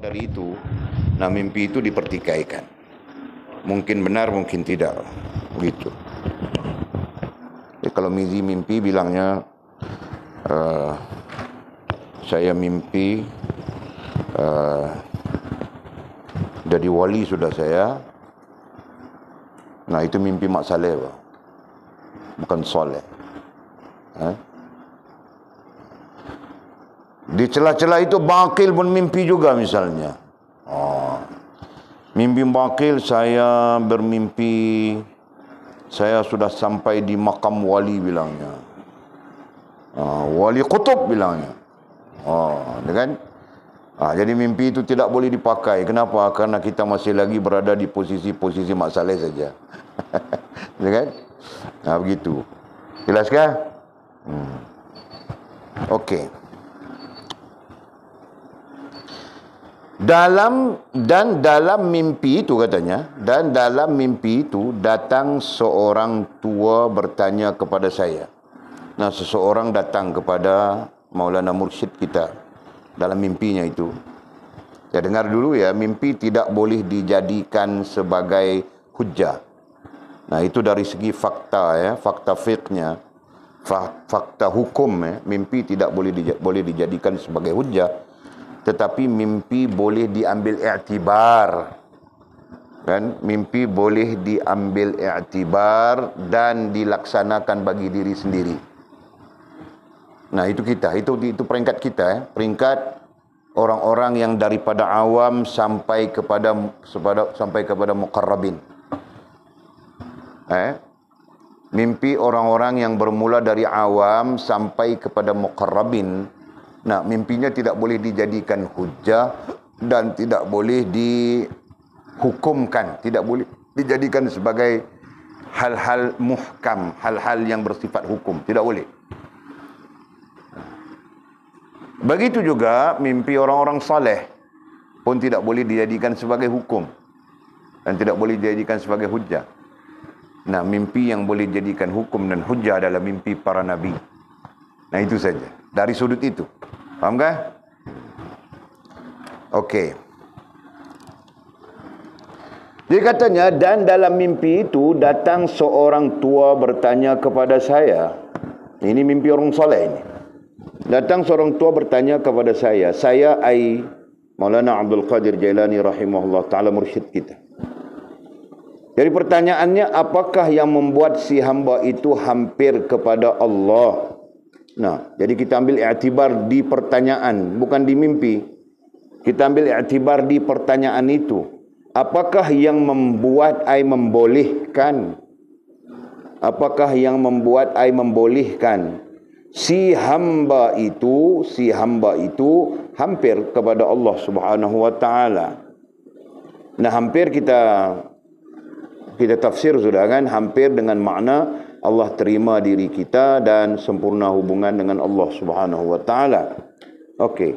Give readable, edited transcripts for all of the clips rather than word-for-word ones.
dari itu, nah mimpi itu dipertikaikan. Mungkin benar, mungkin tidak. Begitu. Jadi kalau mimpi bilangnya, saya mimpi jadi wali sudah saya. Nah itu mimpi mak saleh, bukan soleh. Di celah-celah itu bakil pun mimpi juga misalnya. Mimpi bakil, saya bermimpi saya sudah sampai di makam wali bilangnya. Wali kutub bilangnya. Kan? Jadi mimpi itu tidak boleh dipakai. Kenapa? Karena kita masih lagi berada di posisi-posisi mak saleh saja. Kan? Begitu. Jelaskah? Okey. Dalam mimpi itu katanya, dan dalam mimpi itu datang seorang tua bertanya kepada saya. Nah, seseorang datang kepada Maulana Mursyid kita dalam mimpinya itu. Saya dengar dulu ya, mimpi tidak boleh dijadikan sebagai hujjah. Nah, itu dari segi fakta ya, fakta fiqhnya, fakta hukum ya, mimpi tidak boleh dijadikan sebagai hujjah. Tetapi mimpi boleh diambil i'tibar. Kan? Mimpi boleh diambil i'tibar dan dilaksanakan bagi diri sendiri. Nah, itu kita, itu peringkat kita ya. Peringkat orang-orang yang daripada awam sampai kepada muqarrabin. Mimpi orang-orang yang bermula dari awam sampai kepada muqarrabin. Nah, mimpinya tidak boleh dijadikan hujjah dan tidak boleh dihukumkan, tidak boleh dijadikan sebagai hal-hal muhkam, hal-hal yang bersifat hukum, tidak boleh. Begitu juga mimpi orang-orang saleh pun tidak boleh dijadikan sebagai hukum dan tidak boleh dijadikan sebagai hujjah. Nah, mimpi yang boleh dijadikan hukum dan hujjah adalah mimpi para nabi. Nah, itu saja. Dari sudut itu. Faham kan? Okey. Dia katanya, dan dalam mimpi itu datang seorang tua bertanya kepada saya. Ini mimpi orang soleh ini. Datang seorang tua bertanya kepada saya. Saya Maulana Abdul Qadir Jailani rahimahullah ta'ala mursyid kita. Jadi pertanyaannya, apakah yang membuat si hamba itu hampir kepada Allah? Nah, jadi kita ambil i'tibar di pertanyaan, bukan di mimpi. Kita ambil i'tibar di pertanyaan itu. Apakah yang membuat membolehkan? Apakah yang membuat membolehkan si hamba itu hampir kepada Allah Subhanahu wa taala? Nah, hampir kita tafsir sudah kan, hampir dengan makna Allah terima diri kita dan sempurna hubungan dengan Allah Subhanahu wa taala. Okey.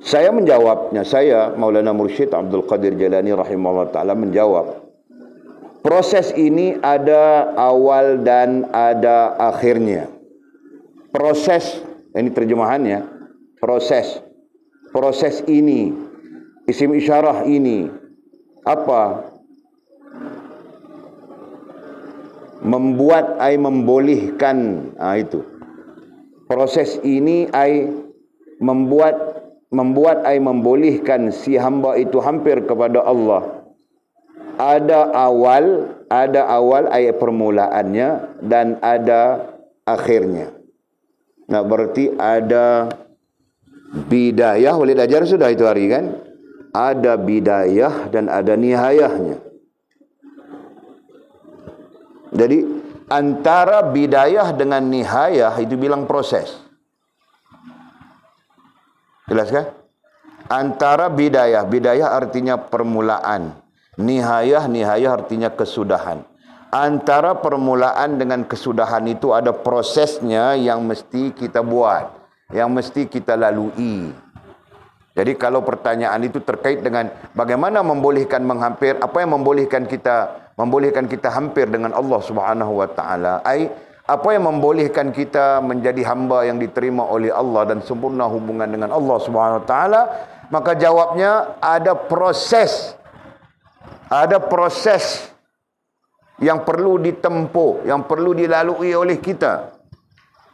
Saya menjawabnya, saya Maulana Mursyid Abdul Qadir Jailani rahimahullah taala menjawab. Proses ini ada awal dan ada akhirnya. Proses, ini terjemahannya, proses ini, isim isyarah ini apa? Membuat membolehkan. Itu proses ini membuat membolehkan si hamba itu hampir kepada Allah. Ada awal permulaannya dan ada akhirnya. Nah, berarti ada bidayah, boleh ajar sudah itu hari kan? Ada bidayah dan ada nihayahnya. Jadi antara bidayah dengan nihayah itu bilang proses. Jelas kan? Antara bidayah artinya permulaan. Nihayah artinya kesudahan. Antara permulaan dengan kesudahan itu ada prosesnya yang mesti kita buat, yang mesti kita lalui. Jadi kalau pertanyaan itu terkait dengan bagaimana membolehkan menghampir, apa yang membolehkan kita hampir dengan Allah Subhanahu wa taala, apa yang membolehkan kita menjadi hamba yang diterima oleh Allah dan sempurna hubungan dengan Allah Subhanahu wa taala, Maka jawabnya ada proses. Ada proses yang perlu ditempuh, yang perlu dilalui oleh kita.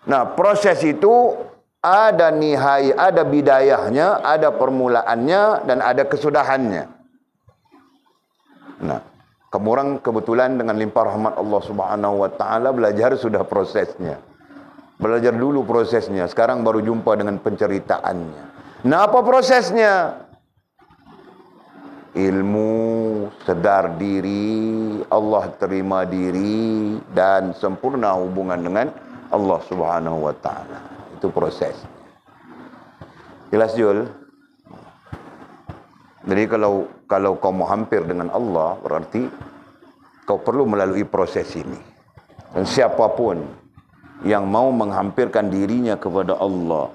Nah, proses itu ada nihai, ada bidayahnya, ada permulaannya, dan ada kesudahannya. Nah, kamu orang kebetulan dengan limpah rahmat Allah Subhanahu wa taala belajar sudah prosesnya. Belajar dulu prosesnya, sekarang baru jumpa dengan penceritaannya. Nah, apa prosesnya? Ilmu, sedar diri, Allah terima diri, dan sempurna hubungan dengan Allah Subhanahu wa taala. Itu prosesnya. Jelas, Jul? Jadi kalau kau mau hampir dengan Allah, berarti kau perlu melalui proses ini. Dan siapapun yang mau menghampirkan dirinya kepada Allah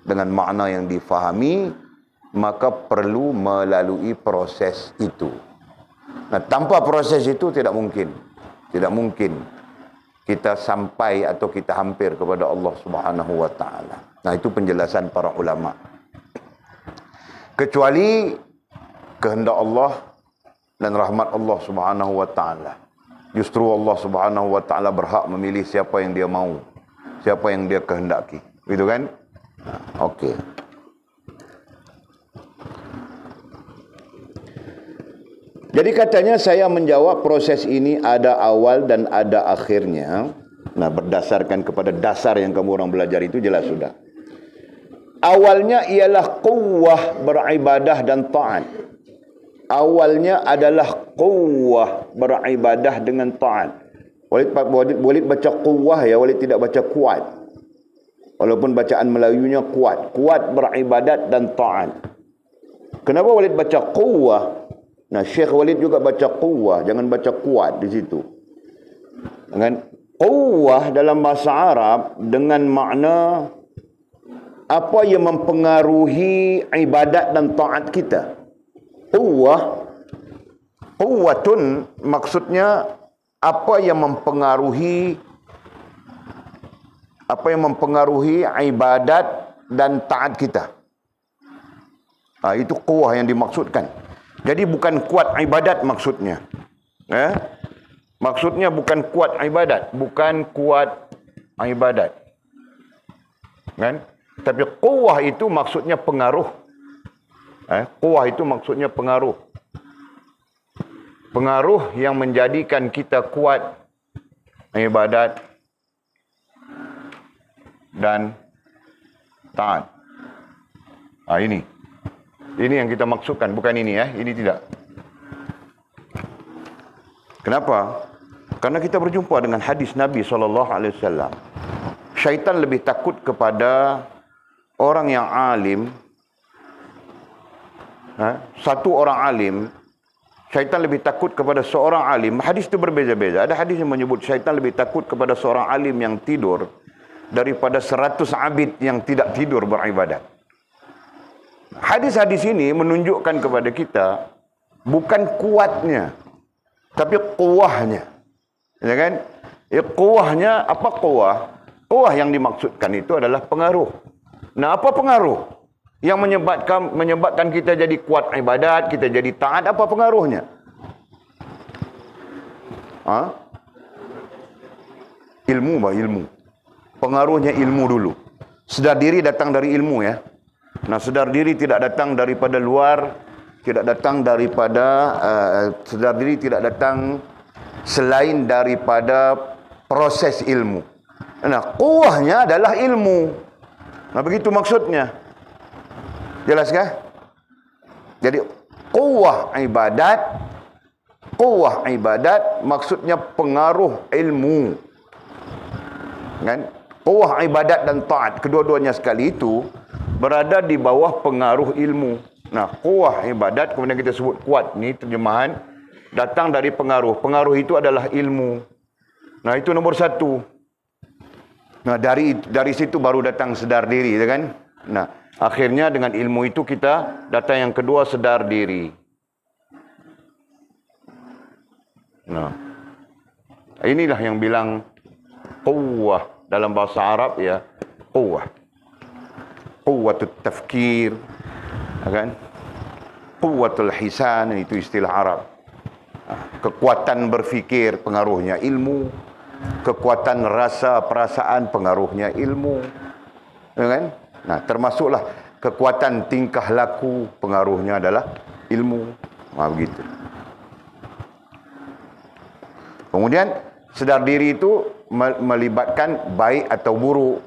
dengan makna yang difahami, maka perlu melalui proses itu. Nah, tanpa proses itu tidak mungkin. Tidak mungkin kita sampai atau kita hampir kepada Allah Subhanahu wa taala. Nah, itu penjelasan para ulama. Kecuali kehendak Allah dan rahmat Allah Subhanahu wa taala. Justru Allah Subhanahu wa taala berhak memilih siapa yang dia mau, siapa yang dia kehendaki. Begitu kan? Nah, okey. Jadi katanya saya menjawab proses ini ada awal dan ada akhirnya. Nah, berdasarkan kepada dasar yang kamu orang belajar itu jelas sudah. Awalnya ialah quwwah beribadah dan taat. Awalnya adalah quwwah beribadah dengan taat. Walid baca quwwah ya, Walid tidak baca kuat. Walaupun bacaan Melayunya kuat. Kuat beribadat dan taat. Kenapa Walid baca quwwah? Nah, Syekh Walid juga baca quwwah, jangan baca kuat di situ. Dengan quwwah dalam bahasa Arab dengan makna apa yang mempengaruhi ibadat dan taat kita. Quwwatun maksudnya apa yang mempengaruhi ibadat dan taat kita. Itu quwwah yang dimaksudkan. Jadi bukan kuat ibadat maksudnya. Maksudnya bukan kuat ibadat. Bukan kuat ibadat. Kan? Tapi quwwah itu maksudnya pengaruh. Quwwah itu maksudnya pengaruh. Pengaruh yang menjadikan kita kuat ibadat dan taat. Ini yang kita maksudkan, bukan ini ya. Ini tidak. Kenapa? Karena kita berjumpa dengan hadis Nabi SAW. Syaitan lebih takut kepada orang yang alim. Satu orang alim, syaitan lebih takut kepada seorang alim. Hadis itu berbeza-beza. Ada hadis yang menyebut syaitan lebih takut kepada seorang alim yang tidur daripada 100 abid yang tidak tidur beribadat. Hadis-hadis ini menunjukkan kepada kita bukan kuatnya, tapi quwwahnya. Ya kan? Quwwahnya, apa quwwah? Quwwah yang dimaksudkan itu adalah pengaruh. Nah, apa pengaruh yang menyebabkan kita jadi kuat ibadat, kita jadi taat? Apa pengaruhnya? Ilmu. Pengaruhnya ilmu dulu. Sedar diri datang dari ilmu ya. Nah, sedar diri tidak datang daripada luar, tidak datang daripada sedar diri tidak datang selain daripada proses ilmu. Nah, quwwahnya adalah ilmu. Nah, begitu maksudnya. Jelas kah? Jadi quwwah ibadat maksudnya pengaruh ilmu. Kan? Quwwah ibadat dan taat kedua-duanya sekali itu berada di bawah pengaruh ilmu. Nah, quwwah ibadat, kemudian kita sebut kuat, ni terjemahan, datang dari pengaruh. Pengaruh itu adalah ilmu. Nah, itu nombor satu. Nah, dari situ baru datang sedar diri, kan? Nah, akhirnya dengan ilmu itu kita datang yang kedua, sedar diri. Nah, inilah yang bilang quwwah dalam bahasa Arab ya, quwwah. Quwwatut tafkir, Kan? Quwwatul hisan, itu istilah Arab. Kekuatan berfikir pengaruhnya ilmu, kekuatan rasa perasaan pengaruhnya ilmu, kan? Nah, termasuklah kekuatan tingkah laku pengaruhnya adalah ilmu. Begitu. Kemudian sedar diri itu melibatkan baik atau buruk.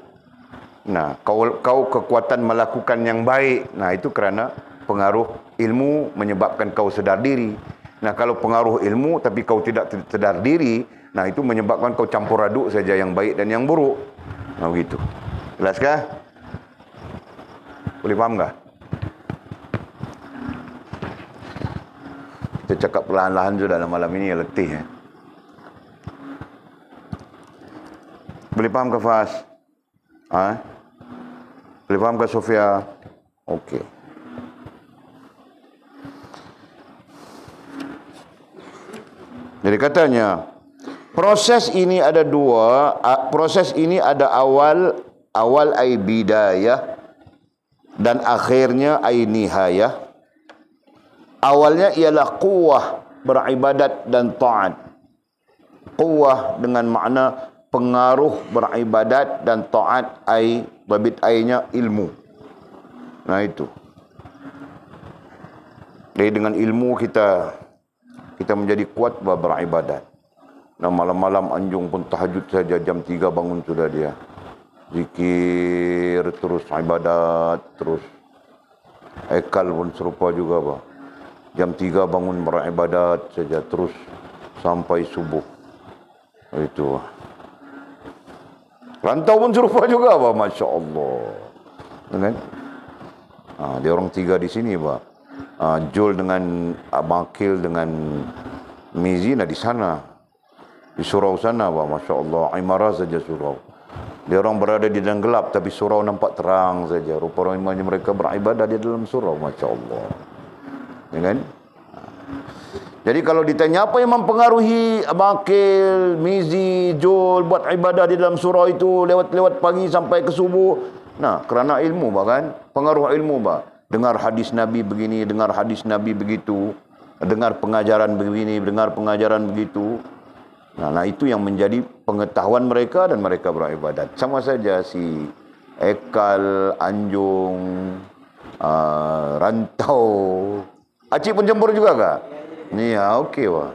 Nah, kau kekuatan melakukan yang baik, nah itu kerana pengaruh ilmu menyebabkan kau sedar diri. Nah, kalau pengaruh ilmu tapi kau tidak sedar diri, nah itu menyebabkan kau campur aduk saja yang baik dan yang buruk. Nah, begitu. Jelaskah? Boleh faham tak? Kita cakap perlahan-lahan sudah dalam malam ini, letih. Boleh faham ke Fas? Boleh faham ke Sofia? Okey. Jadi katanya, proses ini ada dua. Proses ini ada awal ai bidayah dan akhirnya ai nihayah. Awalnya ialah quwwah beribadat dan taat. Quwwah dengan makna pengaruh beribadat dan taat, ai babit ainya ilmu. Nah itu. Jadi dengan ilmu kita menjadi kuat beribadat. Nah, malam-malam anjung pun tahajud saja, jam 3 bangun sudah dia. Zikir, terus ibadat, terus. Ekal pun serupa juga, Pak. Jam 3 bangun beribadat saja, terus sampai subuh. Itu. Rantau pun serupa juga, Pak. Masya Allah. Kan? Dia orang 3 di sini, Pak. Jul dengan Makil dengan Mizi di sana, di surau sana, Pak. Masya Allah, Imarah saja surau. Dia orang berada di dalam gelap, tapi surau nampak terang saja. Rupa-rupanya mereka beribadah di dalam surau. Masya Allah. Ya kan? Jadi kalau ditanya apa yang mempengaruhi Makil, Mizi, Jul buat ibadah di dalam surau itu lewat pagi sampai ke subuh, nah kerana ilmu, Pak, kan? Pengaruh ilmu, Pak. Dengar hadis Nabi begini, dengar hadis Nabi begitu, dengar pengajaran begini, dengar pengajaran begitu. Nah, itu yang menjadi pengetahuan mereka dan mereka beribadat. Sama saja si Ekal, Anjung, Rantau, Acik pun campur juga kah? Ni ya, okey, Pak.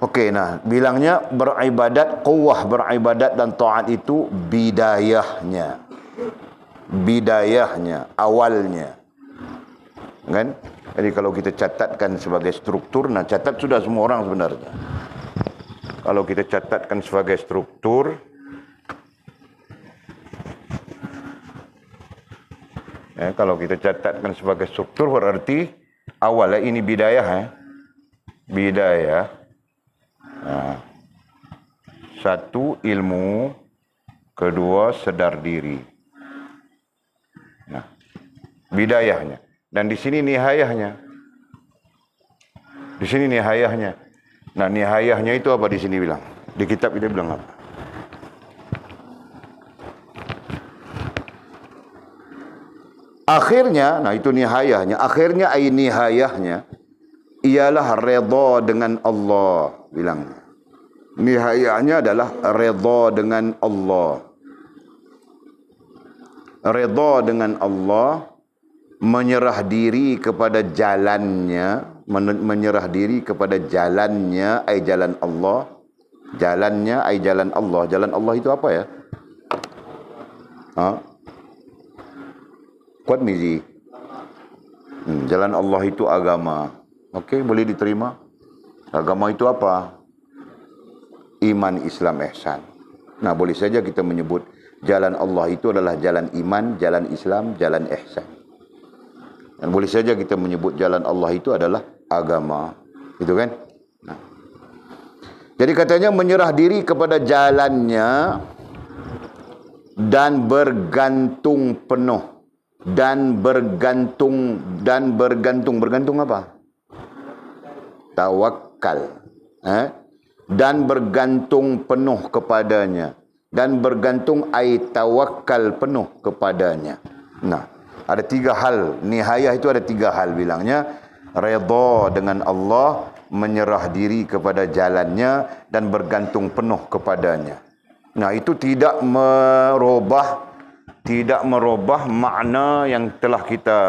Okey, nah, bilangnya beribadat, quwwah beribadat dan taat itu bidayahnya. Bidayahnya, awalnya. Kan? Jadi kalau kita catatkan sebagai struktur, nah catat sudah semua orang sebenarnya. Kalau kita catatkan sebagai struktur, kalau kita catatkan sebagai struktur berarti awalnya ini bidayah, bidayah. Satu, ilmu. Kedua, sedar diri. Nah, bidayahnya. Dan di sini nihayahnya. Di sini nihayahnya. Nah, nihayahnya itu apa di sini bilang? Di kitab kita bilang apa? Akhirnya, nah itu nihayahnya. Akhirnya ay nihayahnya ialah redha dengan Allah, bilang. Nihayahnya adalah redha dengan Allah. Redha dengan Allah, menyerah diri kepada jalannya, menyerah diri kepada jalannya, ay jalan Allah. Jalannya ay jalan Allah. Jalan Allah itu apa ya? Kuat Mizi. Jalan Allah itu agama. Okey, boleh diterima. Agama itu apa? Iman, Islam, ihsan. Nah, boleh saja kita menyebut jalan Allah itu adalah jalan iman, jalan Islam, jalan ihsan. Dan boleh saja kita menyebut jalan Allah itu adalah agama. Itu kan? Nah. Jadi katanya menyerah diri kepada jalannya dan bergantung penuh. Dan bergantung apa? Tawakal. Dan bergantung penuh kepadanya. dan bergantung ai tawakal penuh kepadanya. Nah, ada 3 hal. Nihayah itu ada 3 hal bilangnya. Redha dengan Allah, menyerah diri kepada jalannya dan bergantung penuh kepadanya. Nah, itu tidak merubah makna yang telah kita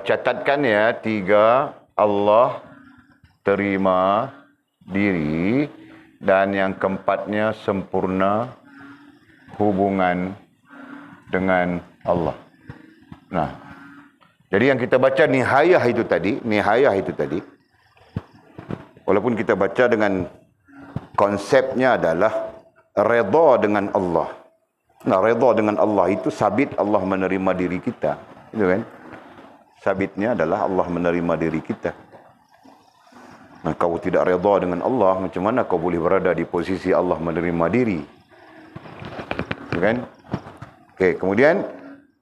catatkan ya. 3, Allah, terima diri, dan yang keempatnya sempurna hubungan dengan Allah. Nah, jadi yang kita baca nihayah itu tadi, walaupun kita baca dengan konsepnya adalah redha dengan Allah. Nah, redha dengan Allah itu sabit Allah menerima diri kita. Itu kan? Sabitnya adalah Allah menerima diri kita. Nah, kau tidak redha dengan Allah, macam mana kau boleh berada di posisi Allah menerima diri? Itu kan? Okey, kemudian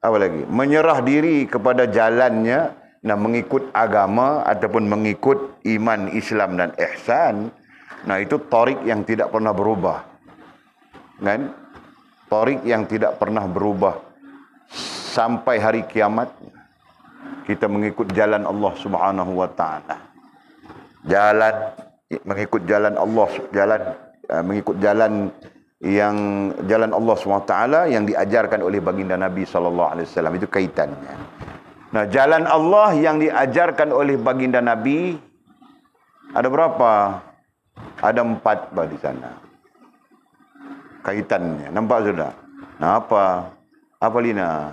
apa lagi? Menyerah diri kepada jalannya, nah mengikut agama ataupun mengikut iman, Islam dan ihsan. Nah, itu tarik yang tidak pernah berubah. Kan? Tarik yang tidak pernah berubah sampai hari kiamat. Kita mengikut jalan Allah Subhanahu wa taala. Mengikut jalan Allah, mengikut jalan Allah SWT yang diajarkan oleh baginda Nabi SAW. Itu kaitannya. Nah, jalan Allah yang diajarkan oleh baginda Nabi ada berapa? Ada 4 di sana. Kaitannya. Nampak sudah? Nah, apa? Apa Lina?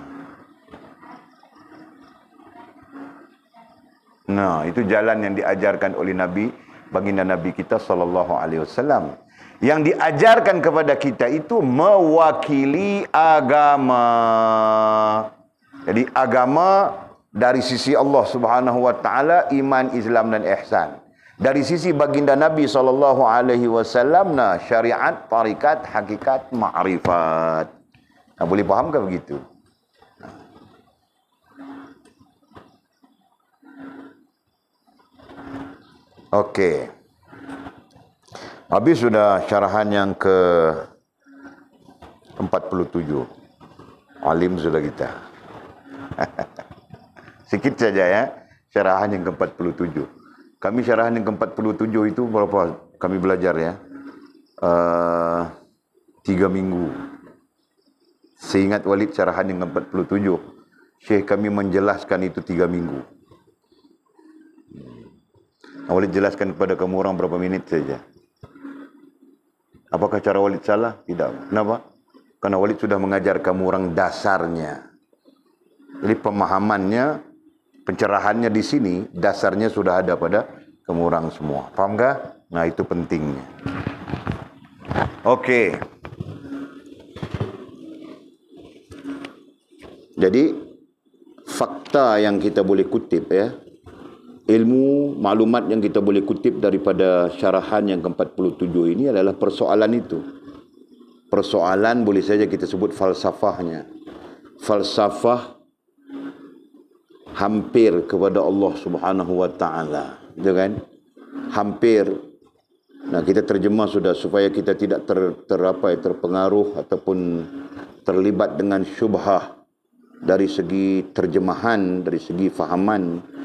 Nah, itu jalan yang diajarkan oleh Nabi, baginda Nabi kita SAW. Yang diajarkan kepada kita itu mewakili agama. Jadi agama dari sisi Allah Subhanahu wa taala, iman, Islam dan ihsan. Dari sisi baginda Nabi SAW, nah syariat, tarikat, hakikat, ma'rifat. Nah, boleh faham ke begitu? Okey. Habis sudah syarahan yang ke 47. Alim sudah kita. Sikit saja ya, syarahan yang ke 47. Kami syarahan yang ke 47 itu berapa kami belajar ya? 3 minggu. Seingat Walid syarahan yang ke 47. Syekh kami menjelaskan itu 3 minggu. Walid jelaskan kepada kamu orang berapa minit saja. Apakah cara Walid salah? Tidak. Kenapa? Karena Walid sudah mengajar kamu orang dasarnya. Jadi pemahamannya, pencerahannya di sini, dasarnya sudah ada pada kamu orang semua. Faham kah? Nah, itu pentingnya. Okey. Jadi, fakta yang kita boleh kutip ya, ilmu, maklumat yang kita boleh kutip daripada syarahan yang ke-47 ini adalah persoalan itu. Persoalan boleh saja kita sebut falsafahnya. Falsafah hampir kepada Allah Subhanahu wa taala, gitu kan? Hampir. Nah, kita terjemah sudah supaya kita tidak terpengaruh ataupun terlibat dengan syubhah dari segi terjemahan, dari segi fahaman.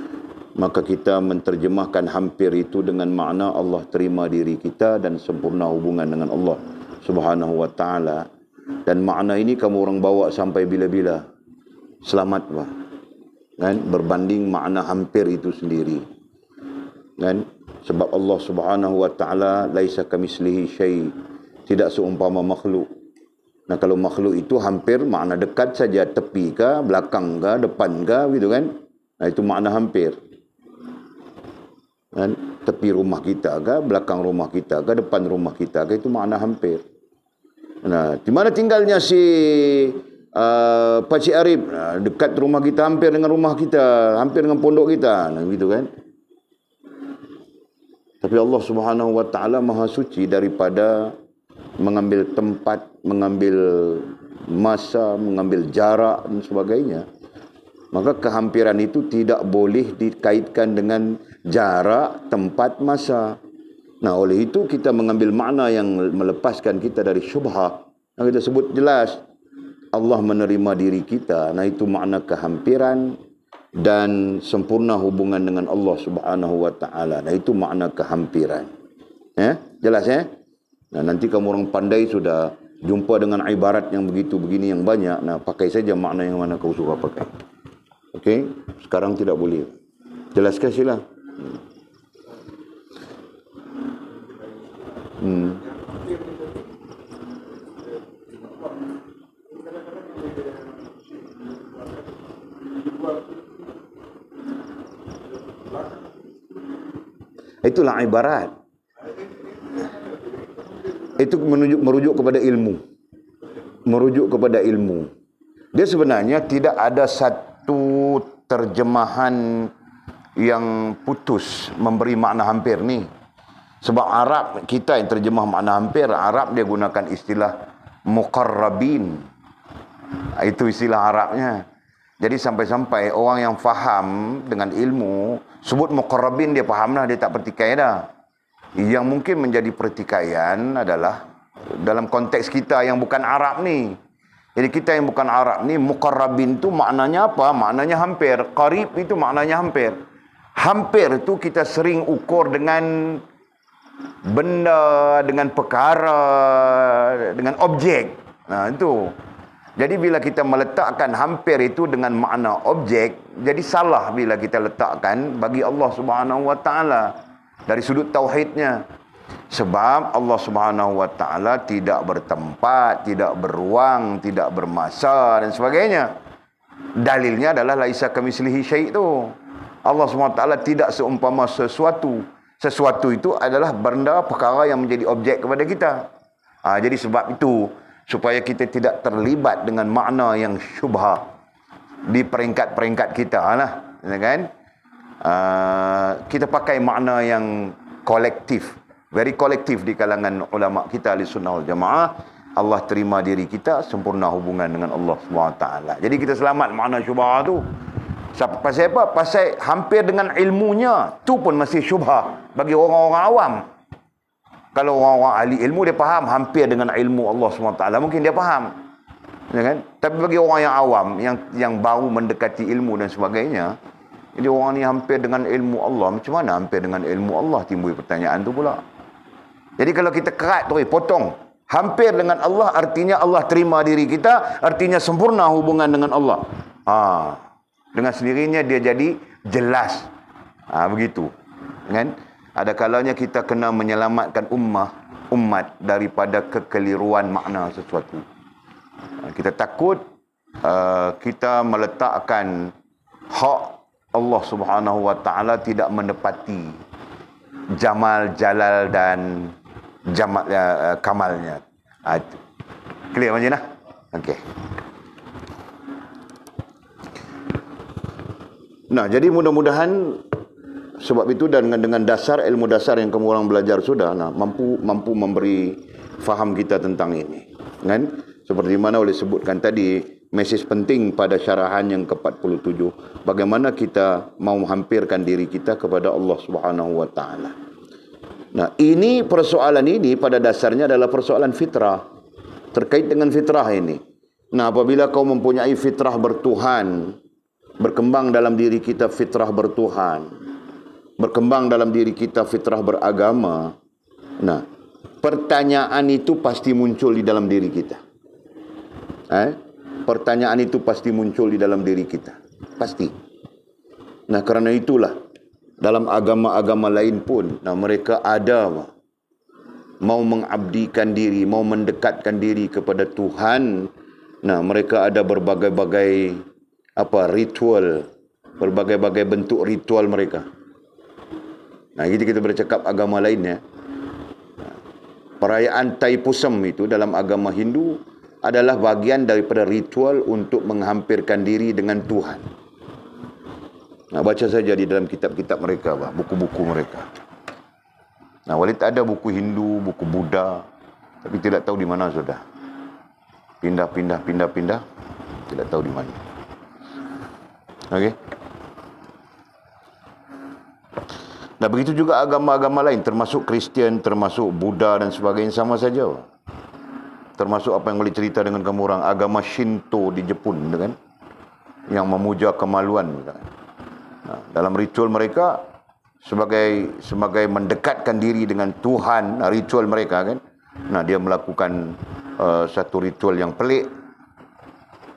Maka kita menterjemahkan hampir itu dengan makna Allah terima diri kita dan sempurna hubungan dengan Allah Subhanahu wa taala. Dan makna ini kamu orang bawa sampai bila-bila. Selamat bah. Kan? Berbanding makna hampir itu sendiri. Kan? Sebab Allah Subhanahu wa taala laisa kamitslihi syai', tidak seumpama makhluk. Nah, kalau makhluk itu hampir makna dekat saja, tepi ke, belakang ke, depan ke, gitu kan? Nah, itu makna hampir. Kan? Tepi rumah kita ke, belakang rumah kita ke, depan rumah kita ke, itu makna hampir. Nah, di mana tinggalnya si Pakcik Arif? Nah, dekat rumah kita, hampir dengan rumah kita, hampir dengan pondok kita. Nah, gitu kan? Tapi Allah Subhanahu wa taala Maha suci daripada mengambil tempat, mengambil masa, mengambil jarak dan sebagainya. Maka kehampiran itu tidak boleh dikaitkan dengan jarak, tempat, masa. Nah, oleh itu kita mengambil makna yang melepaskan kita dari syubhah. Yang kita sebut jelas, Allah menerima diri kita. Nah, itu makna kehampiran dan sempurna hubungan dengan Allah Subhanahu wa taala. Nah, itu makna kehampiran. Jelas ya? Nah, nanti kamu orang pandai sudah jumpa dengan ibarat yang begitu begini yang banyak. Nah, pakai saja makna yang mana kau suka pakai. Okey? Sekarang tidak boleh. Jelaskan sila. Itulah ibarat. Itu merujuk kepada ilmu. Merujuk kepada ilmu. Dia sebenarnya tidak ada satu terjemahan yang putus memberi makna hampir ni. Sebab Arab kita yang terjemah makna hampir, Arab dia gunakan istilah muqarrabin. Itu istilah Arabnya. Jadi sampai-sampai orang yang faham dengan ilmu, sebut muqarrabin dia fahamlah, dia tak pertikai dah. Yang mungkin menjadi pertikaian adalah dalam konteks kita yang bukan Arab ni. Jadi kita yang bukan Arab ni, muqarrabin tu maknanya apa? Maknanya hampir. Qarib itu maknanya hampir. Hampir tu kita sering ukur dengan benda, dengan perkara, dengan objek. Nah, itu. Jadi bila kita meletakkan hampir itu dengan makna objek, jadi salah bila kita letakkan bagi Allah Subhanahu wa taala dari sudut tauhidnya. Sebab Allah Subhanahu wa taala tidak bertempat, tidak beruang, tidak bermasa dan sebagainya. Dalilnya adalah laisa kamitslihi syai' tu. Allah Subhanahu wa taala tidak seumpama sesuatu. Sesuatu itu adalah benda perkara yang menjadi objek kepada kita. Jadi sebab itu supaya kita tidak terlibat dengan makna yang syubhah di peringkat-peringkat kita lah, kan? Kita pakai makna yang kolektif, very kolektif di kalangan ulama kita ahli sunnah wal jamaah. Allah terima diri kita, sempurna hubungan dengan Allah SWT. Jadi kita selamat makna syubhah tu. Pasal apa? Pasal hampir dengan ilmunya tu pun masih syubhah bagi orang-orang awam. Kalau orang-orang ahli ilmu dia faham hampir dengan ilmu Allah SWT, mungkin dia faham. Ya kan? Tapi bagi orang yang awam, yang baru mendekati ilmu dan sebagainya, jadi orang ni hampir dengan ilmu Allah. Macam mana hampir dengan ilmu Allah? Timbul pertanyaan tu pula. Jadi kalau kita kerat tu, potong. Hampir dengan Allah artinya Allah terima diri kita, artinya sempurna hubungan dengan Allah. Dengan sendirinya dia jadi jelas. Begitu. Kan? Ada kalanya kita kena menyelamatkan umat daripada kekeliruan makna sesuatu. Kita takut kita meletakkan hak Allah Subhanahu wa taala tidak menepati jamal, jalal dan jamal kamalnya. Itu. Clear macam mana? Okey. Nah, jadi mudah-mudahan sebab itu dan dengan dasar ilmu dasar yang kamu orang belajar sudah, mampu memberi faham kita tentang ini, kan? Seperti mana oleh sebutkan tadi, mesej penting pada syarahan yang ke-47, bagaimana kita mau menghampirkan diri kita kepada Allah Subhanahu wa taala. Nah, ini persoalan ini pada dasarnya adalah persoalan fitrah, terkait dengan fitrah ini. Nah, apabila kau mempunyai fitrah bertuhan, berkembang dalam diri kita fitrah bertuhan, berkembang dalam diri kita fitrah beragama. Nah, pertanyaan itu pasti muncul di dalam diri kita. Pertanyaan itu pasti muncul di dalam diri kita. Pasti. Nah, kerana itulah dalam agama-agama lain pun, mereka ada mau mengabdikan diri, mau mendekatkan diri kepada Tuhan. Nah, mereka ada berbagai-bagai ritual, berbagai-bagai bentuk ritual mereka. Nah, kita bercakap agama lainnya. Perayaan Taipusam itu dalam agama Hindu adalah bahagian daripada ritual untuk menghampirkan diri dengan Tuhan. Nah, baca saja di dalam kitab-kitab mereka, buku-buku mereka. Nah, walid ada buku Hindu, buku Buddha, tapi tidak tahu di mana sudah. Pindah, tidak tahu di mana. Okey. Nah, begitu juga agama-agama lain, termasuk Kristian, termasuk Buddha dan sebagainya, sama saja. Termasuk apa yang boleh cerita dengan kamu orang, agama Shinto di Jepun, kan? Yang memuja kemaluan. Kan? Nah, dalam ritual mereka, sebagai mendekatkan diri dengan Tuhan, ritual mereka, kan? Nah, dia melakukan satu ritual yang pelik.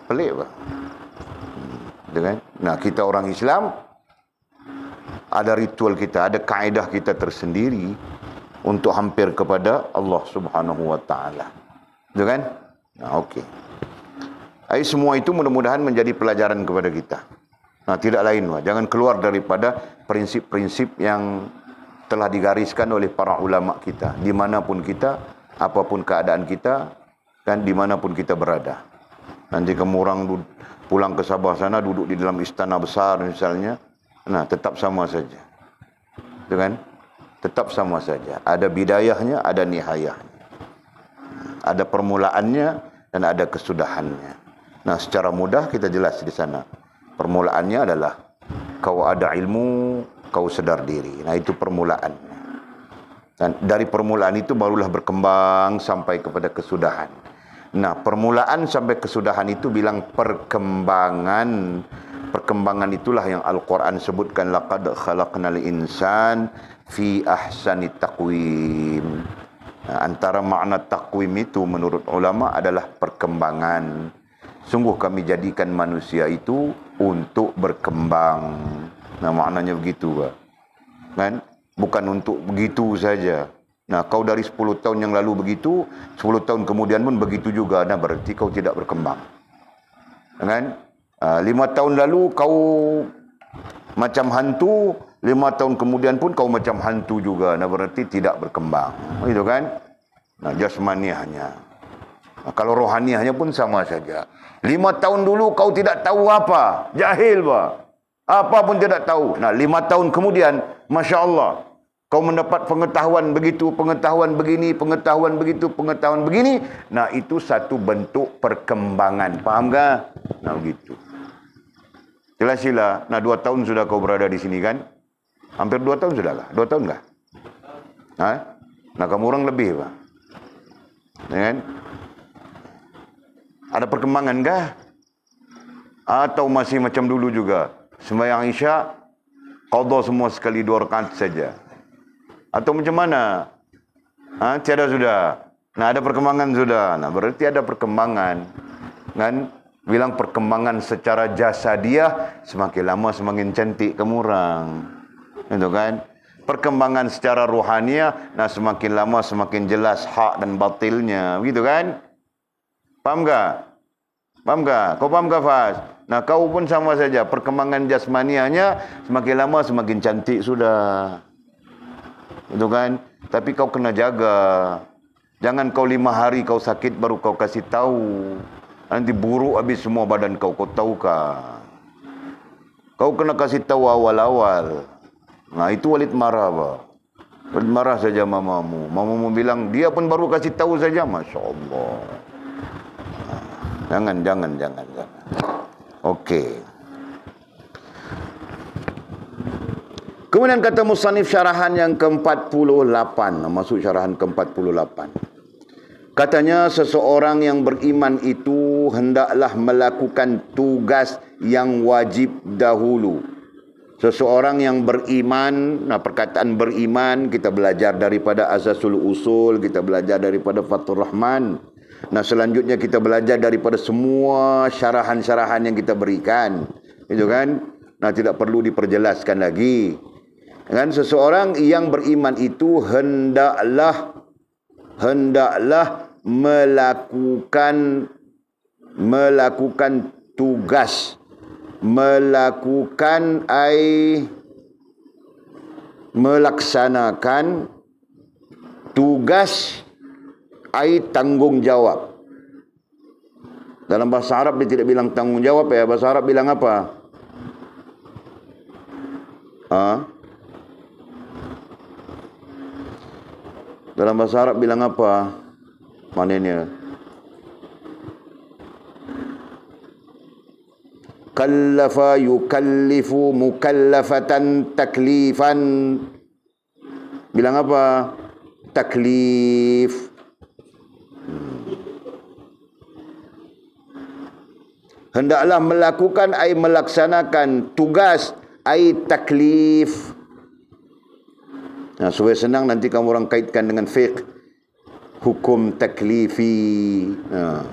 Pelik, Pak. Kan? Nah, kita orang Islam, ada ritual kita, ada kaedah kita tersendiri untuk hampir kepada Allah Subhanahu wa taala. Betul kan? Nah, okey. Semua itu mudah-mudahan menjadi pelajaran kepada kita. Nah, tidak lain, jangan keluar daripada prinsip-prinsip yang telah digariskan oleh para ulama kita, dimanapun kita, apapun keadaan kita, dan dimanapun kita berada. Nanti kamu orang pulang ke Sabah sana, duduk di dalam istana besar misalnya, nah, tetap sama saja. Betul kan? Tetap sama saja. Ada bidayahnya, ada nihayahnya. Ada permulaannya dan ada kesudahannya. Nah, secara mudah kita jelas di sana. Permulaannya adalah kau ada ilmu, kau sedar diri. Nah, itu permulaannya. Dan dari permulaan itu barulah berkembang sampai kepada kesudahan. Nah, permulaan sampai kesudahan itu bilang perkembangan. Perkembangan itulah yang Al-Quran sebutkan, laqad khalaqnal insan fi ahsani taqwim. Nah, antara makna takwim itu menurut ulama adalah perkembangan. Sungguh kami jadikan manusia itu untuk berkembang. Nah, maknanya begitu, kan? Bukan untuk begitu saja. Nah, kau dari 10 tahun yang lalu begitu, 10 tahun kemudian pun begitu juga. Nah, berarti kau tidak berkembang. Kan? 5 tahun lalu kau macam hantu, 5 tahun kemudian pun kau macam hantu juga. Nah, berarti tidak berkembang. Itu kan? Nah, jasmaniahnya. Nah, kalau rohaniahnya pun sama saja. 5 tahun dulu kau tidak tahu apa. Jahil, Pak. Apa pun tidak tahu. Nah, 5 tahun kemudian, Masya Allah, kau mendapat pengetahuan begitu, pengetahuan begini, pengetahuan begitu, pengetahuan begini. Nah, itu satu bentuk perkembangan. Faham tak? Nah, begitu. Jelas sila. Nah, 2 tahun sudah kau berada di sini, kan? Hampir 2 tahun sudah lah. 2 tahun kah? Ha? Nah, kamu orang lebih, Pak. Ya, kan? Ada perkembangan kah? Atau masih macam dulu juga? Sembahyang Isya, qadha semua sekali 2 rakaat saja. Atau macam mana? Tiada sudah. Nah, ada perkembangan sudah. Nah, berarti ada perkembangan. Kan? Bilang perkembangan secara jasadiah, semakin lama semakin cantik kamu orang. Itu kan? Perkembangan secara rohaniah, nah semakin lama semakin jelas hak dan batilnya. Begitu kan? Faham tak? Faham tak? Kau faham tak, Faz? Nah, kau pun sama saja. Perkembangan jasmaniahnya semakin lama semakin cantik sudah. Itu kan? Tapi kau kena jaga. Jangan kau 5 hari kau sakit baru kau kasih tahu. Nanti buruk habis semua badan kau. Kau tahukah? Kau kena kasih tahu awal-awal. Nah, itu Walid marah, Pak. Walid marah saja mamamu. Mamamu bilang, dia pun baru kasih tahu saja. Masya Allah. Jangan. Okey. Kemudian kata musannif syarahan yang ke-48. Masuk syarahan ke-48. Katanya seseorang yang beriman itu hendaklah melakukan tugas yang wajib dahulu. Seseorang yang beriman, nah perkataan beriman kita belajar daripada Asasul Usul, kita belajar daripada Fathur Rahman. Nah, selanjutnya kita belajar daripada semua syarahan-syarahan yang kita berikan. Itu kan? Nah, tidak perlu diperjelaskan lagi. Kan seseorang yang beriman itu hendaklah melakukan tugas, melaksanakan tugas tanggungjawab. Dalam bahasa Arab dia tidak bilang tanggungjawab ya, bahasa Arab bilang apa? Dalam bahasa Arab bilang apa? Maknanya kallafa yukallifu mukallafatan taklifan. Bilang apa? Taklif. Hendaklah melakukan ai melaksanakan tugas ai taklif. Nah, supaya senang nanti kamu orang kaitkan dengan fiqh. Hukum taklifi. Nah.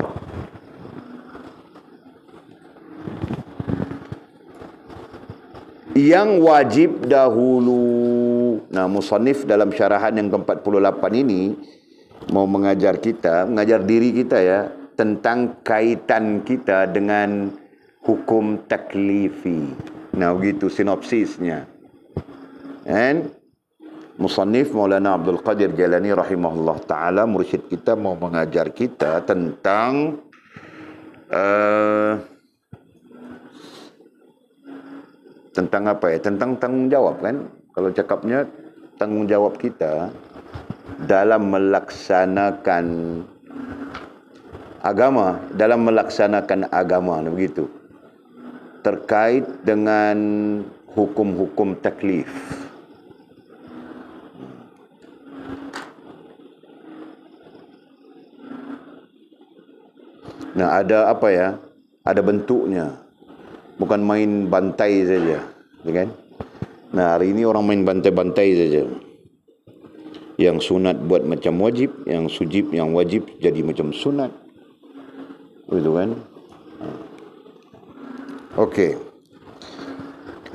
Yang wajib dahulu. Nah, musannif dalam syarahan yang ke-48 ini mau mengajar kita, mengajar diri kita ya, tentang kaitan kita dengan hukum taklifi. Nah, begitu sinopsisnya. And musannif Maulana Abdul Qadir Jalani rahimahullah ta'ala, mursyid kita, mau mengajar kita tentang tentang apa ya? Tentang tanggung jawab kan? Kalau cakapnya tanggung jawab kita dalam melaksanakan agama, begitu. Terkait dengan hukum-hukum taklif. Nah, ada apa ya? Ada bentuknya. Bukan main bantai saja, ya kan? Nah, hari ini orang main bantai-bantai saja. Yang sunat buat macam wajib, yang sujib, yang wajib jadi macam sunat. Begitu kan? Okey.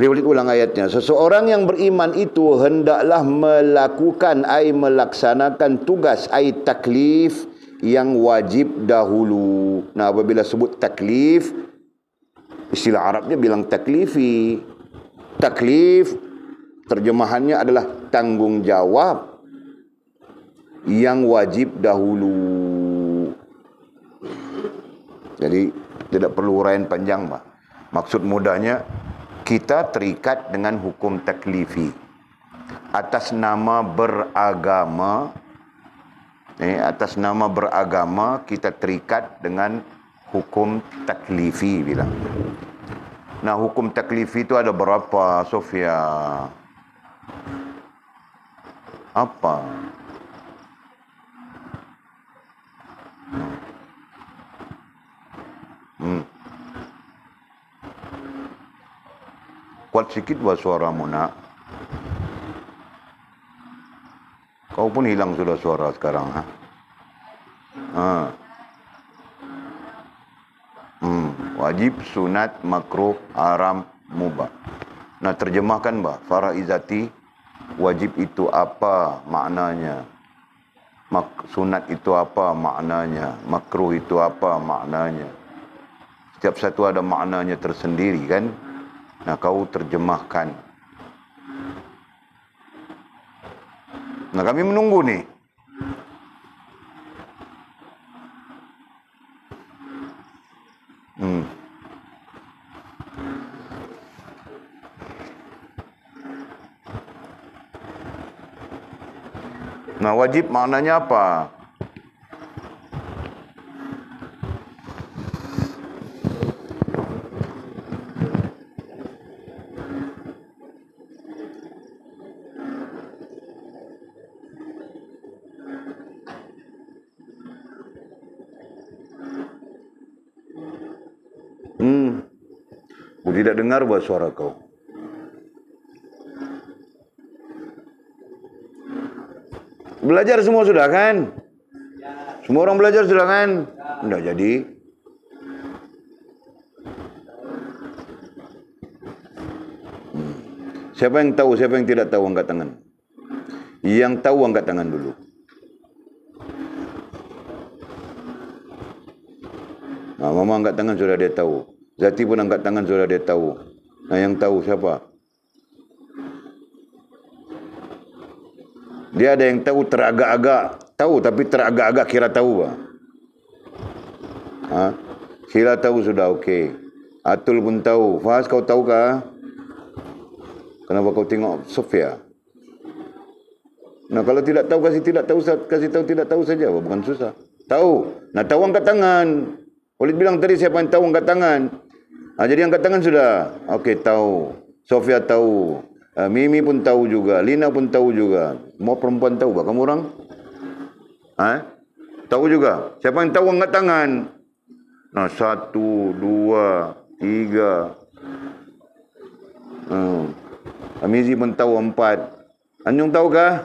Riwayat ulang ayatnya. Seseorang yang beriman itu hendaklah melakukan melaksanakan tugas taklif yang wajib dahulu. Nah, apabila sebut taklif, istilah Arabnya bilang taklifi. Taklif terjemahannya adalah tanggung jawab yang wajib dahulu. Jadi tidak perlu uraian panjang, Pak. Maksud mudahnya, kita terikat dengan hukum taklifi atas nama beragama. Atas nama beragama kita terikat dengan hukum taklifi bilang. Nah, hukum taklifi itu ada berapa, Sofia? Apa? Kuat sikit buat suaramu, nak. Kau pun hilang sudah suara sekarang, ha? Wajib, sunat, makruh, haram, mubah. Nah, terjemahkan, bah. Faraizati, wajib itu apa maknanya? Sunat itu apa maknanya? Makruh itu apa maknanya? Setiap satu ada maknanya tersendiri, kan? Nah, kau terjemahkan. Nah, kami menunggu nih. Nah, wajib maknanya apa? Aku tidak dengar buat suara kau. Belajar semua sudah kan? Semua orang belajar sudah kan? Tidak jadi. Siapa yang tahu, siapa yang tidak tahu, angkat tangan. Yang tahu angkat tangan dulu. Nah, Mama angkat tangan sudah dia tahu. Zati pun angkat tangan sudah dia tahu. Nah, yang tahu siapa? Dia ada yang tahu teragak-agak tahu, tapi teragak-agak kira tahu, Pak. Kira tahu sudah, okey. Atul pun tahu. Fahaz, kau tahu kah? Kenapa kau tengok Sofia? Nah, kalau tidak tahu, kasih tahu tidak tahu saja, bukan susah. Tahu. Nah, tahu angkat tangan. Walid bilang tadi siapa yang tahu angkat tangan. Jadi angkat tangan sudah. Okey, tahu. Sofia tahu. Mimi pun tahu juga, Lina pun tahu juga. Mau perempuan tahu bah kamu orang? Tahu juga. Siapa yang tahu angkat tangan? Nah, 1, 2, 3. Amizi pun tahu 4. Anyong tahukah?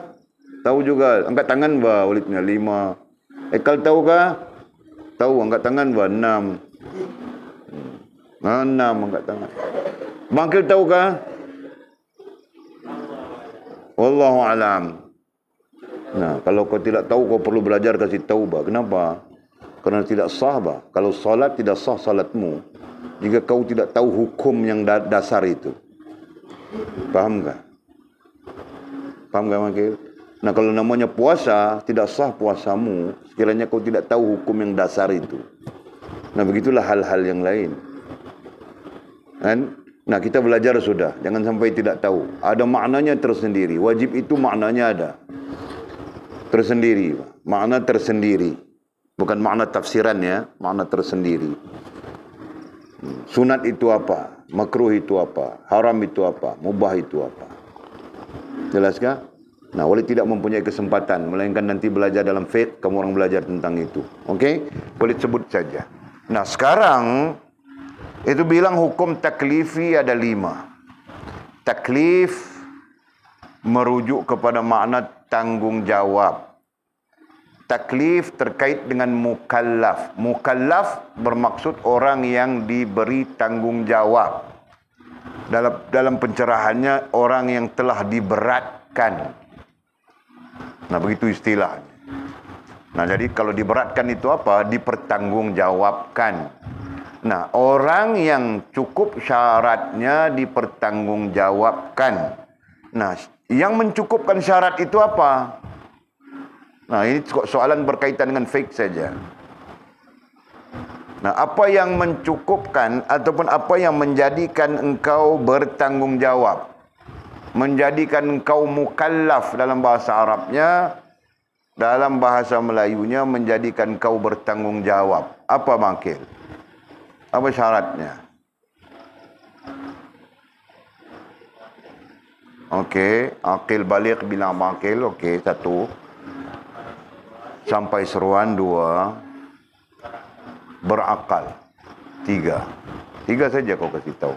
Tahu juga. Angkat tangan bah ulitnya 5. Ekal tahukah? Tahu angkat tangan bah 6. 6 angkat tangan. Bangkil tahukah? Wallahu alam. Nah, kalau kau tidak tahu, kau perlu belajar kasih tahu bah. Kenapa? Karena tidak sah bah. Kalau salat tidak sah salatmu jika kau tidak tahu hukum yang dasar itu. Paham tak? Paham tak Makil? Nah, kalau namanya puasa, tidak sah puasamu sekiranya kau tidak tahu hukum yang dasar itu. Nah, begitulah hal-hal yang lain. Kan? Nah, kita belajar sudah. Jangan sampai tidak tahu. Ada maknanya tersendiri. Wajib itu maknanya ada. Tersendiri. Makna tersendiri. Bukan makna tafsiran ya. Makna tersendiri. Sunat itu apa? Makruh itu apa? Haram itu apa? Mubah itu apa? Jelaskah? Nah, Walid tidak mempunyai kesempatan. Melainkan nanti belajar dalam fiqh. Kamu orang belajar tentang itu. Okey? Walid sebut saja. Nah, sekarang itu bilang hukum taklifi ada 5. Taklif merujuk kepada makna tanggungjawab. Taklif terkait dengan mukallaf. Mukallaf bermaksud orang yang diberi tanggungjawab. Dalam pencerahannya, orang yang telah diberatkan. Nah, begitu istilahnya. Nah, jadi kalau diberatkan itu apa? Dipertanggungjawabkan. Nah, orang yang cukup syaratnya dipertanggungjawabkan. Nah, yang mencukupkan syarat itu apa? Nah, ini soalan berkaitan dengan fiqh saja. Nah, apa yang mencukupkan ataupun apa yang menjadikan engkau bertanggungjawab? Menjadikan engkau mukallaf dalam bahasa Arabnya, dalam bahasa Melayunya menjadikan engkau bertanggungjawab. Apa Makil? Apa syaratnya? Okey, akil balik bilang makil. Okey, 1. Sampai seruan 2. Berakal 3. 3 saja kau kasih tahu.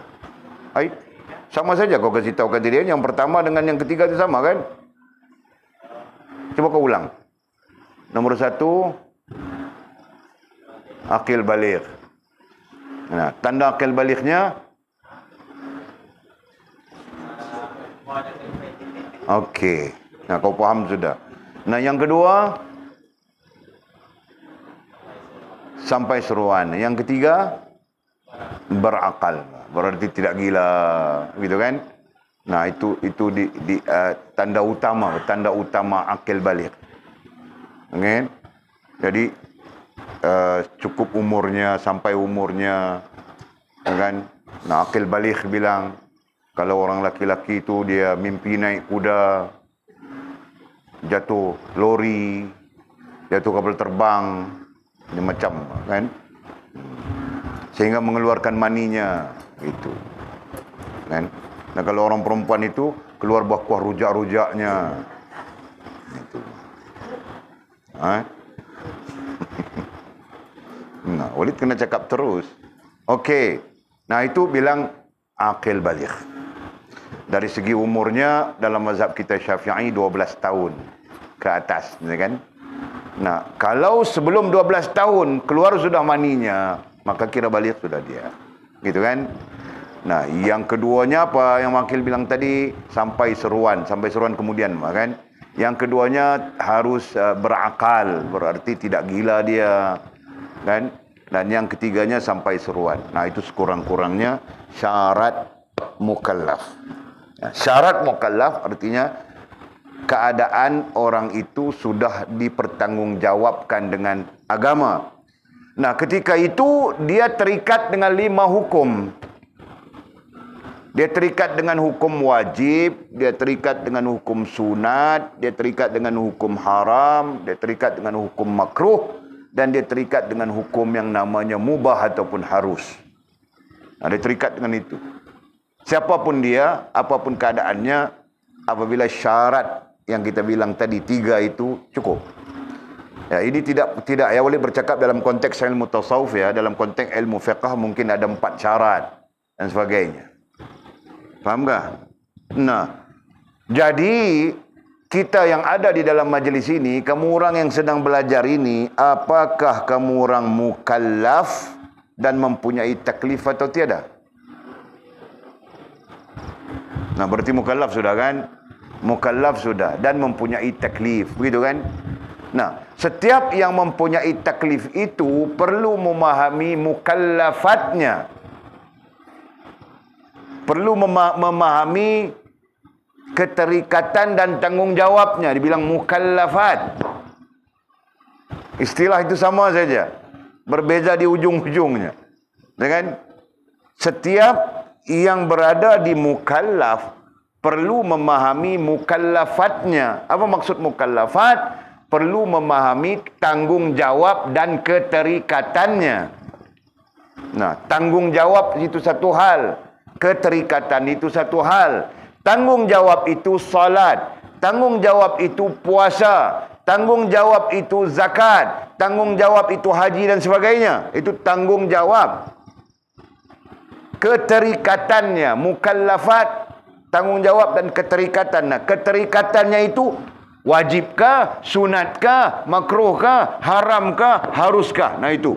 Sama saja kau kasih tahu kata dia. Yang pertama dengan yang ketiga itu sama kan? Coba kau ulang. Nomor 1, akil balik. Nah, tanda akil baliknya. Okey. Nah, kau faham sudah. Nah, yang kedua, sampai seruan. Yang ketiga, berakal. Berarti tidak gila, gitu kan? Nah, itu tanda utama akil balik. Okay? Jadi cukup umurnya, sampai umurnya, kan? Nah, akil balik bilang kalau orang laki-laki itu dia mimpi naik kuda, jatuh lori, jatuh kapal terbang, ini macam kan, sehingga mengeluarkan maninya itu kan. Nah, kalau orang perempuan itu keluar kuah rujak-rujaknya itu. Nah, Walid kena cakap terus. Okey. Nah, itu bilang akil balik. Dari segi umurnya dalam mazhab kita Syafi'i 12 tahun ke atas, kan? Nah, kalau sebelum 12 tahun keluar sudah maninya, maka kira balik sudah dia. Gitu kan? Nah, yang keduanya apa yang wakil bilang tadi? Sampai seruan kemudian, kan? Yang keduanya harus berakal, berarti tidak gila dia, kan? Dan yang ketiganya sampai seruan. Nah, itu sekurang-kurangnya syarat mukallaf. Nah, syarat mukallaf artinya keadaan orang itu sudah dipertanggungjawabkan dengan agama. Nah, ketika itu dia terikat dengan 5 hukum. Dia terikat dengan hukum wajib, dia terikat dengan hukum sunat, dia terikat dengan hukum haram, dia terikat dengan hukum makruh, dan dia terikat dengan hukum yang namanya mubah ataupun harus. Nah, dia terikat dengan itu. Siapapun dia, apapun keadaannya, apabila syarat yang kita bilang tadi 3 itu cukup. Ya, ini tidak ya boleh bercakap dalam konteks ilmu tasawuf ya, dalam konteks ilmu fiqh mungkin ada 4 syarat dan sebagainya. Faham tak? Nah, jadi kita yang ada di dalam majlis ini, kamu orang yang sedang belajar ini, apakah kamu orang mukallaf dan mempunyai taklif atau tiada? Nah, berarti mukallaf sudah kan? Mukallaf sudah dan mempunyai taklif, begitu kan? Nah, setiap yang mempunyai taklif itu perlu memahami mukallafatnya. Perlu memahami keterikatan dan tanggungjawabnya. Dibilang mukallafat. Istilah itu sama saja, berbeza di ujung-ujungnya. Ya kan? Setiap yang berada di mukallaf perlu memahami mukallafatnya. Apa maksud mukallafat? Perlu memahami tanggungjawab dan keterikatannya. Nah, tanggungjawab itu satu hal, keterikatan itu satu hal. Tanggungjawab itu salat, tanggungjawab itu puasa, tanggungjawab itu zakat, tanggungjawab itu haji dan sebagainya. Itu tanggungjawab. Keterikatannya, mukallafat, tanggungjawab dan keterikatan. Nah, keterikatannya itu wajibkah, sunatkah, makruhkah, haramkah, haruskah? Nah itu.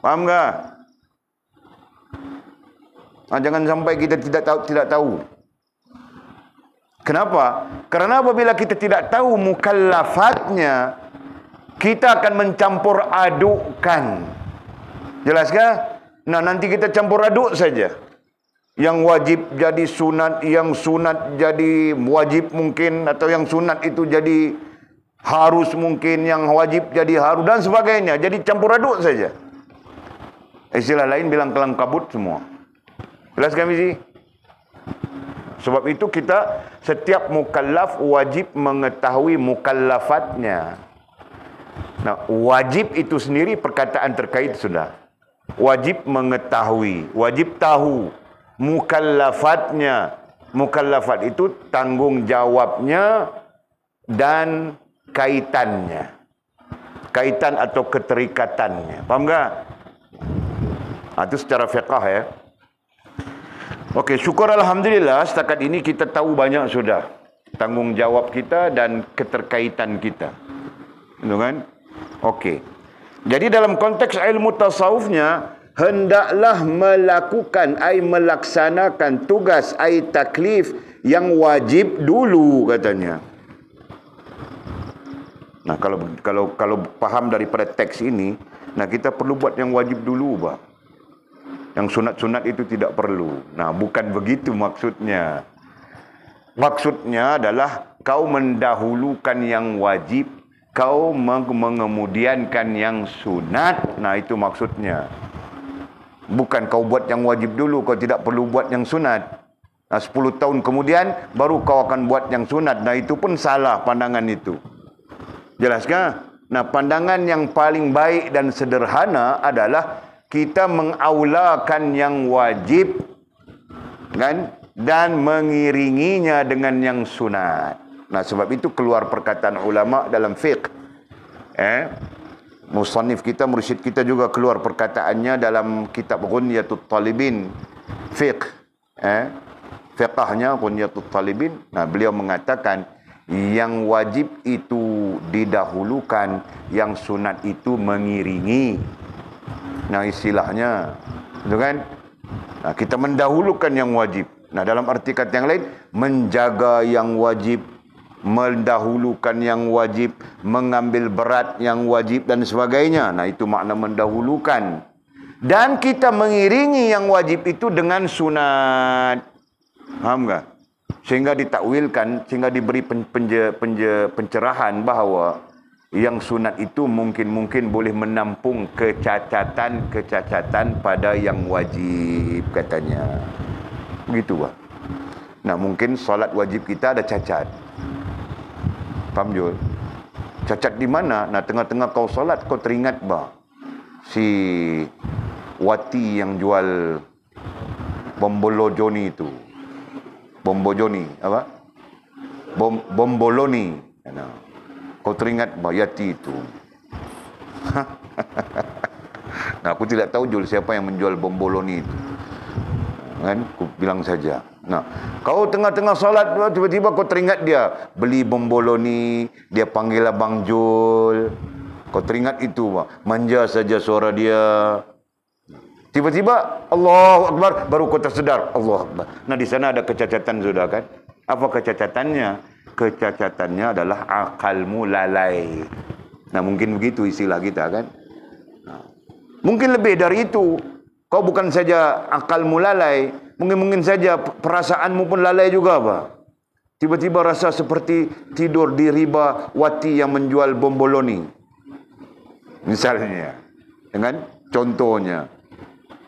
Faham tak? Nah, jangan sampai kita tidak tahu. Kenapa? Karena apabila kita tidak tahu mukallafatnya, kita akan mencampur adukkan. Jelaskah? Nah, nanti kita campur aduk saja. Yang wajib jadi sunat, yang sunat jadi wajib mungkin, atau yang sunat itu jadi harus mungkin, yang wajib jadi harus dan sebagainya. Jadi campur aduk saja. Istilah lain bilang kelang kabut semua. Jelas kami sih? Sebab itu kita setiap mukallaf wajib mengetahui mukallafatnya. Nah, wajib itu sendiri perkataan terkait sudah. Wajib mengetahui, wajib tahu mukallafatnya. Mukallafat itu tanggung jawabnya dan kaitannya. Kaitan atau keterikatannya. Faham tak? Nah, itu secara fiqh ya. Okey, syukur alhamdulillah setakat ini kita tahu banyak sudah tanggungjawab kita dan keterkaitan kita. Betul kan? Okey. Jadi dalam konteks ilmu tasawufnya, hendaklah melakukan melaksanakan tugas taklif yang wajib dulu katanya. Nah, kalau paham daripada teks ini, nah kita perlu buat yang wajib dulu, Pak. Yang sunat-sunat itu tidak perlu. Nah, bukan begitu maksudnya. Maksudnya adalah kau mendahulukan yang wajib, kau mengemudiankan yang sunat. Nah, itu maksudnya. Bukan kau buat yang wajib dulu, kau tidak perlu buat yang sunat. Nah, 10 tahun kemudian baru kau akan buat yang sunat. Nah, itu pun salah pandangan itu. Jelaskah? Nah, pandangan yang paling baik dan sederhana adalah kita mengaulakan yang wajib kan, dan mengiringinya dengan yang sunat. Nah, sebab itu keluar perkataan ulama dalam fiqh. Musannif kita, mursyid kita juga keluar perkataannya dalam kitab Ghunyatut Talibin fiqh. Fiqhnya Ghunyatut Talibin. Nah, beliau mengatakan yang wajib itu didahulukan, yang sunat itu mengiringi. Nah, istilahnya, itu kan? Nah, kita mendahulukan yang wajib. Nah, dalam arti kata yang lain, menjaga yang wajib, mendahulukan yang wajib, mengambil berat yang wajib dan sebagainya. Nah, itu makna mendahulukan. Dan kita mengiringi yang wajib itu dengan sunat. Paham tak? Sehingga ditakwilkan, sehingga diberi pencerahan bahawa yang sunat itu mungkin boleh menampung kecacatan pada yang wajib katanya. Begitu, Pak. Nah, mungkin solat wajib kita ada cacat. Faham, Jul? Cacat di mana? Nah, tengah-tengah kau solat, kau teringat, bah, si Wati yang jual bombolo Joni itu. Bombojoni, apa? Bomboloni. Kau teringat Yati itu? Nah, aku tidak tahu Jul siapa yang menjual bomboloni itu. Kan? Aku bilang saja. Nah, kau tengah-tengah salat tiba-tiba kau teringat dia beli bomboloni, dia panggil Abang Jul. Kau teringat itu, manja saja suara dia. Tiba-tiba Allahu Akbar, baru kau tersedar Allahu Akbar. Nah, di sana ada kecacatan sudah kan? Apa kecacatannya? Kecacatannya adalah akalmu lalai. Nah, mungkin begitu istilah kita kan? Nah, mungkin lebih dari itu. Kau bukan saja akalmu lalai, mungkin saja perasaanmu pun lalai juga, Pak. Tiba-tiba rasa seperti tidur di riba wati yang menjual bomboloni. Misalnya. Dengan contohnya.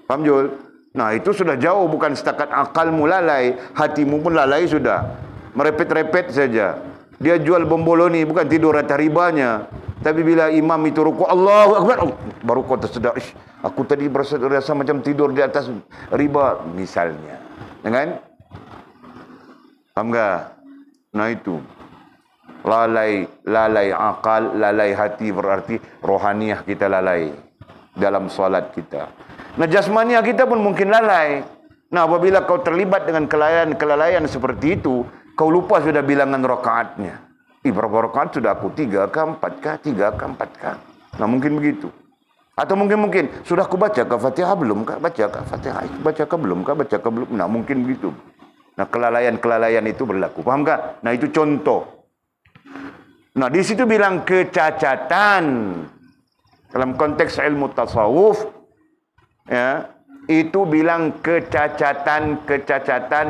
Paham, Jul? Nah, itu sudah jauh, bukan setakat akalmu lalai, hatimu pun lalai sudah. Merepet-repet saja. Dia jual bomboloni, bukan tidur atas ribanya. Tapi bila imam itu rukuk, Allahu Akbar, baru kau tersedar, aku tadi berasa macam tidur di atas riba, misalnya. Dengan? Paham tak? Nah, itu. Lalai akal, lalai hati, berarti rohaniah kita lalai dalam solat kita. Nah, jasmaniah kita pun mungkin lalai. Nah, apabila kau terlibat dengan kelalaian seperti itu, kau lupa sudah bilangan rakaatnya. Berapa rakaat sudah aku? 3 kah, 4 kah, 3 kah, 4 kah? Nah, mungkin begitu. Atau mungkin sudah aku baca ke Fatihah belum kah? Baca ke Fatihah, baca ke belum kah? Baca ke belum? Nah, mungkin begitu. Nah, kelalaian itu berlaku. Paham kah? Nah, itu contoh. Nah, di situ bilang kecacatan. Dalam konteks ilmu tasawuf, ya, itu bilang kecacatan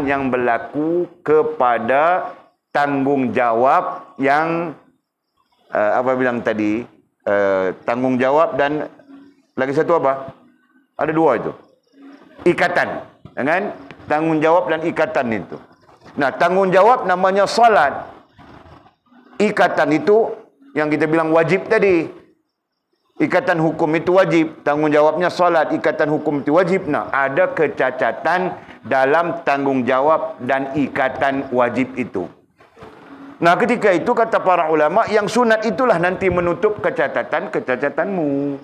yang berlaku kepada tanggungjawab yang apa bilang tadi, tanggungjawab dan lagi satu apa? Ada 2 itu. Ikatan, kan? Tanggungjawab dan ikatan itu. Nah, tanggungjawab namanya salat. Ikatan itu yang kita bilang wajib tadi. Ikatan hukum itu wajib, tanggungjawabnya salat. Ikatan hukum itu wajib. Nah, ada kecacatan dalam tanggungjawab dan ikatan wajib itu. Nah, ketika itu kata para ulama, yang sunat itulah nanti menutup kecacatanmu.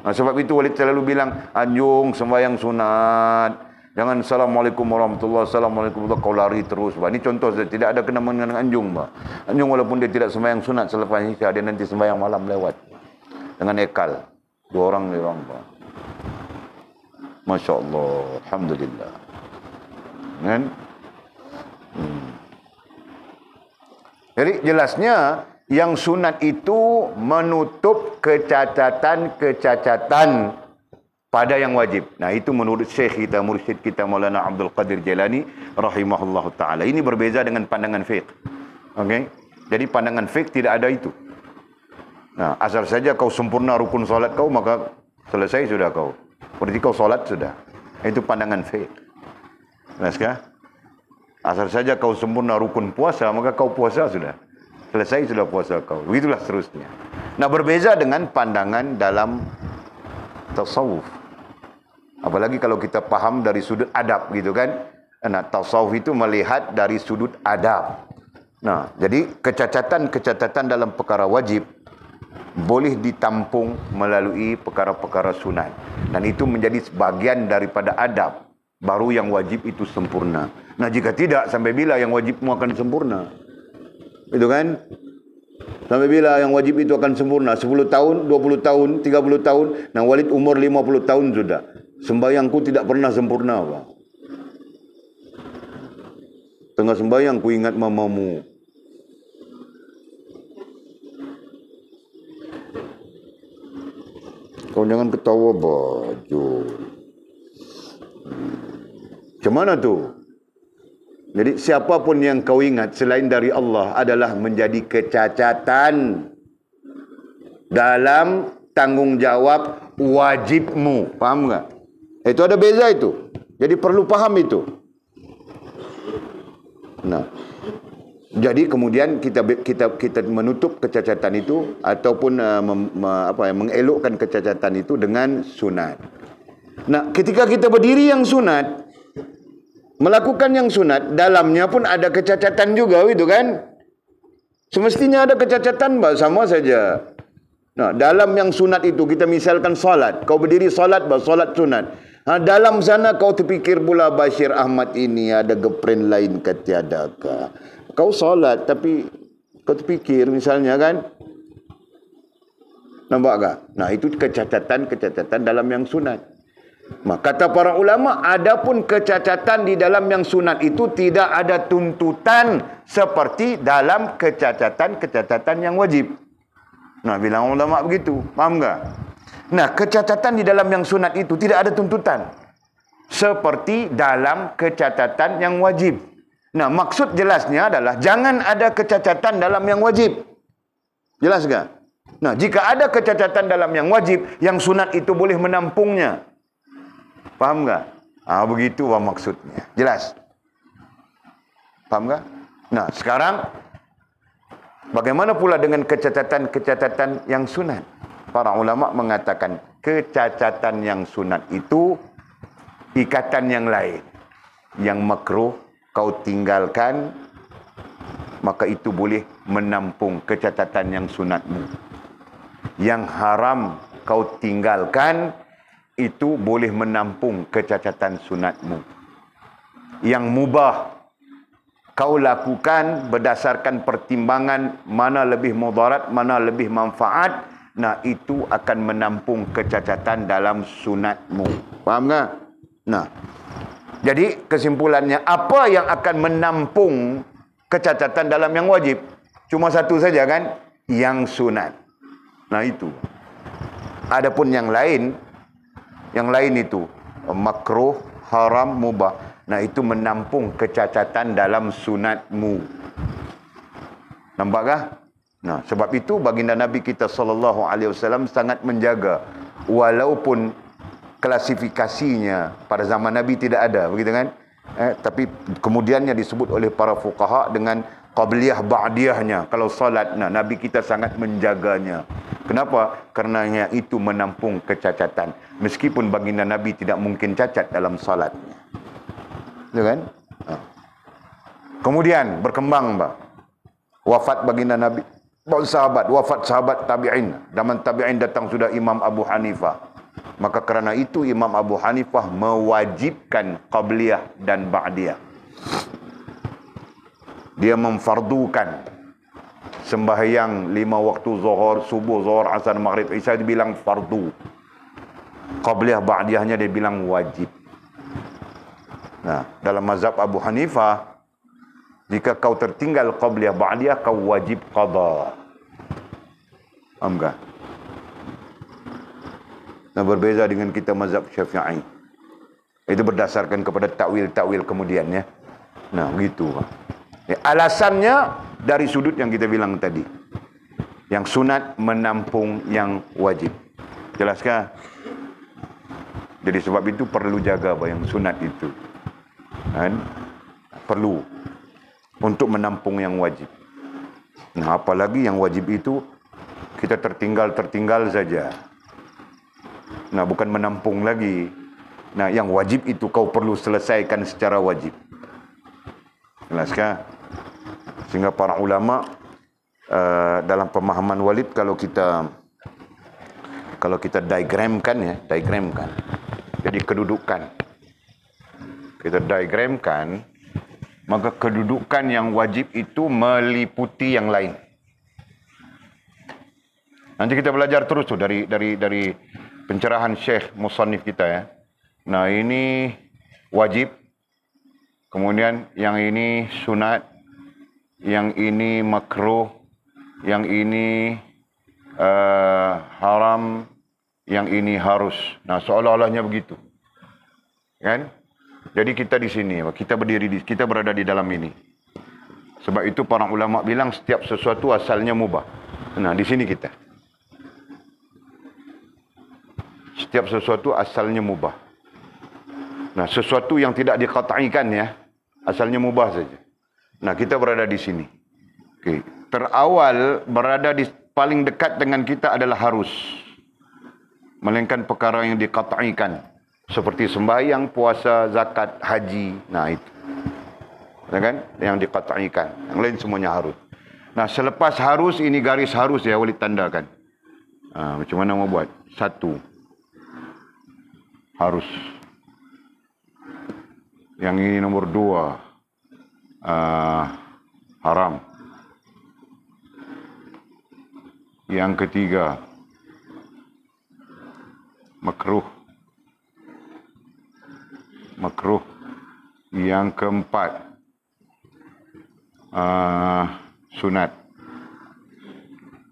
Nah, sebab itu Walid selalu bilang, anjung sembahyang sunat. Jangan assalamualaikum warahmatullahi wabarakatuh, assalamualaikum warahmatullahi wabarakatuh, kau lari terus. Ini contoh, tidak ada kenaman dengan anjung. Anjung walaupun dia tidak sembahyang sunat selepas isya, dia nanti sembahyang malam lewat. Dengan ekal. 2 orang ni orang. Masya Allah. Alhamdulillah. Kan? Jadi jelasnya yang sunat itu menutup kecacatan pada yang wajib. Nah, itu menurut Syekh kita, mursyid kita Maulana Abdul Qadir Jailani rahimahullah taala. Ini berbeza dengan pandangan fiqh. Okey? Jadi pandangan fiqh tidak ada itu. Nah, asal saja kau sempurna rukun salat kau, maka selesai sudah kau. Berarti kau salat sudah. Itu pandangan fiqh. Jelas? Asal saja kau sempurna rukun puasa, maka kau puasa sudah. Selesai sudah puasa kau. Begitulah seterusnya. Nah, berbeza dengan pandangan dalam tasawuf. Apalagi kalau kita paham dari sudut adab gitu kan. Nah, tasawuf itu melihat dari sudut adab. Nah, jadi kecacatan dalam perkara wajib boleh ditampung melalui perkara-perkara sunat. Dan itu menjadi sebagian daripada adab. Baru yang wajib itu sempurna. Nah, jika tidak, sampai bila yang wajibmu akan sempurna? Itu kan? Sampai bila yang wajib itu akan sempurna? 10 tahun, 20 tahun, 30 tahun. Nah, Walid umur 50 tahun sudah. Sembahyangku tidak pernah sempurna, Pak. Tengah sembahyang ku ingat mamamu. Kau jangan ketawa, baju. Macam mana tu? Jadi siapapun yang kau ingat selain dari Allah adalah menjadi kecacatan dalam tanggungjawab wajibmu. Faham tak? Itu ada beza itu. Jadi perlu paham itu. Nah, jadi kemudian kita menutup kecacatan itu ataupun mengelokkan kecacatan itu dengan sunat. Nah, ketika kita berdiri yang sunat, Melakukan yang sunat, dalamnya pun ada kecacatan juga, itu kan? Semestinya ada kecacatan, bah, sama saja. Nah, dalam yang sunat itu, kita misalkan solat. Kau berdiri solat, bah, solat sunat. Dalam sana kau terfikir pula, Bashir Ahmad ini ada gepren lain ke tiadakah? Kau solat, tapi kau terfikir misalnya kan? Nampak tak? Nah, itu kecacatan dalam yang sunat. Kata para ulama, adapun kecacatan di dalam yang sunat itu tidak ada tuntutan seperti dalam kecacatan yang wajib. Nah, bilang ulama begitu, faham tak? Nah, kecacatan di dalam yang sunat itu tidak ada tuntutan seperti dalam kecacatan yang wajib. Nah, maksud jelasnya adalah jangan ada kecacatan dalam yang wajib. Jelas tak? Nah, jika ada kecacatan dalam yang wajib, yang sunat itu boleh menampungnya. Faham tak? Begitu maksudnya. Jelas? Faham tak? Nah, sekarang bagaimana pula dengan kecacatan yang sunat? Para ulama mengatakan kecacatan yang sunat itu ikatan yang lain. Yang makruh kau tinggalkan, maka itu boleh menampung kecacatan yang sunatmu. Yang haram kau tinggalkan, itu boleh menampung kecacatan sunatmu. Yang mubah kau lakukan berdasarkan pertimbangan mana lebih mudarat, mana lebih manfaat, nah itu akan menampung kecacatan dalam sunatmu. Faham tak? Nah, jadi kesimpulannya, apa yang akan menampung kecacatan dalam yang wajib? Cuma satu saja kan? Yang sunat. Nah itu. Adapun yang lain itu makruh, haram, mubah. Nah, itu menampung kecacatan dalam sunatmu. Nampakkah? Nah, sebab itu baginda Nabi kita SAW sangat menjaga, walaupun klasifikasinya pada zaman Nabi tidak ada, begitu kan? Tapi kemudiannya disebut oleh para fuqaha dengan qabliyah ba'diyahnya. Kalau salat, nah, Nabi kita sangat menjaganya. Kenapa? Kerana itu menampung kecacatan. Meskipun baginda Nabi tidak mungkin cacat dalam salatnya. Ya kan? Kemudian berkembang, wafat baginda Nabi, wafat sahabat tabi'in. Zaman tabi'in datang sudah Imam Abu Hanifah. Maka kerana itu Imam Abu Hanifah mewajibkan qabliyah dan ba'diyah. Dia memfardukan sembahyang 5 waktu zuhur, subuh, zuhur, asar, maghrib, isya dibilang fardu. Qabliyah ba'diyahnya dia bilang wajib. Nah, dalam mazhab Abu Hanifah, jika kau tertinggal qabliyah ba'diyah, kau wajib qada. Faham tak? Nah, berbeza dengan kita mazhab Syafi'i. Itu berdasarkan kepada takwil-takwil kemudiannya. Nah, begitu. Alasannya dari sudut yang kita bilang tadi. Yang sunat menampung yang wajib. Jelaskah? Jadi sebab itu perlu jaga yang sunat itu. Kan? Perlu. Untuk menampung yang wajib. Nah, apalagi yang wajib itu kita tertinggal saja. Nah, bukan menampung lagi. Nah, yang wajib itu kau perlu selesaikan secara wajib. Jelaskah? Sehingga para ulama dalam pemahaman walid, kalau kita diagramkan, jadi kedudukan kita diagramkan, maka kedudukan yang wajib itu meliputi yang lain. Nanti kita belajar terus tuh dari pencerahan Syekh Musannif kita ya. Nah, ini wajib, kemudian yang ini sunat, yang ini makruh, yang ini haram, yang ini harus. Nah, seolah-olahnya begitu. Kan? Jadi kita di sini, kita berada di dalam ini. Sebab itu para ulama bilang setiap sesuatu asalnya mubah. Nah, di sini kita. Setiap sesuatu asalnya mubah. Nah, sesuatu yang tidak diqat'ikan ya, asalnya mubah saja. Nah, kita berada di sini. Okey. Terawal berada di paling dekat dengan kita adalah harus. Melainkan perkara yang diqat'ikan. Seperti sembahyang, puasa, zakat, haji. Nah itu. Ya kan? Yang diqat'ikan. Yang lain semuanya harus. Nah selepas harus, ini garis harus ya, boleh tandakan. Macam mana mau buat? 1. Harus. Yang ini nomor 2. Haram. Yang ketiga, makruh. Makruh. Yang keempat, sunat.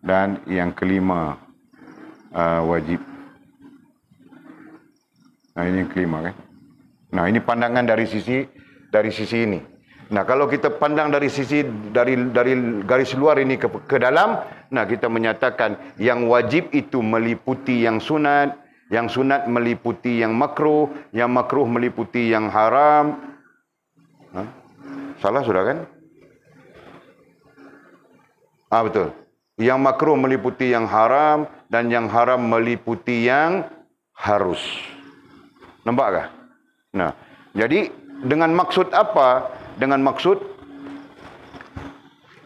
Dan yang kelima, wajib. Nah ini yang kelima kan. Nah ini pandangan dari sisi ini. Nah kalau kita pandang dari sisi dari garis luar ini ke dalam, nah kita menyatakan yang wajib itu meliputi yang sunat meliputi yang makruh meliputi yang haram. Salah sudah kan? Betul. Yang makruh meliputi yang haram dan yang haram meliputi yang harus. Nampak kah? Nah, jadi dengan maksud apa? Dengan maksud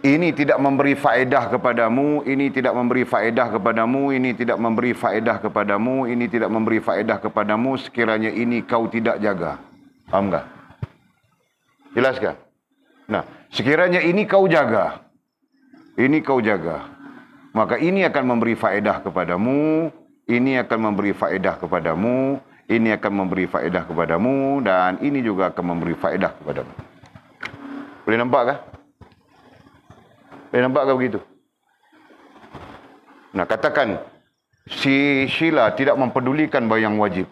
ini tidak memberi faedah kepadamu, ini tidak memberi faedah kepadamu, ini tidak memberi faedah kepadamu, ini tidak memberi faedah kepadamu, sekiranya ini kau tidak jaga. Faham tak? Jelas kah? Nah, sekiranya ini kau jaga, maka ini akan memberi faedah kepadamu, ini akan memberi faedah kepadamu, ini akan memberi faedah kepadamu, dan ini juga akan memberi faedah kepadamu. Boleh nampak kah? Boleh nampak kah begitu? Nah, katakan si Sheila tidak mempedulikan bayang wajib.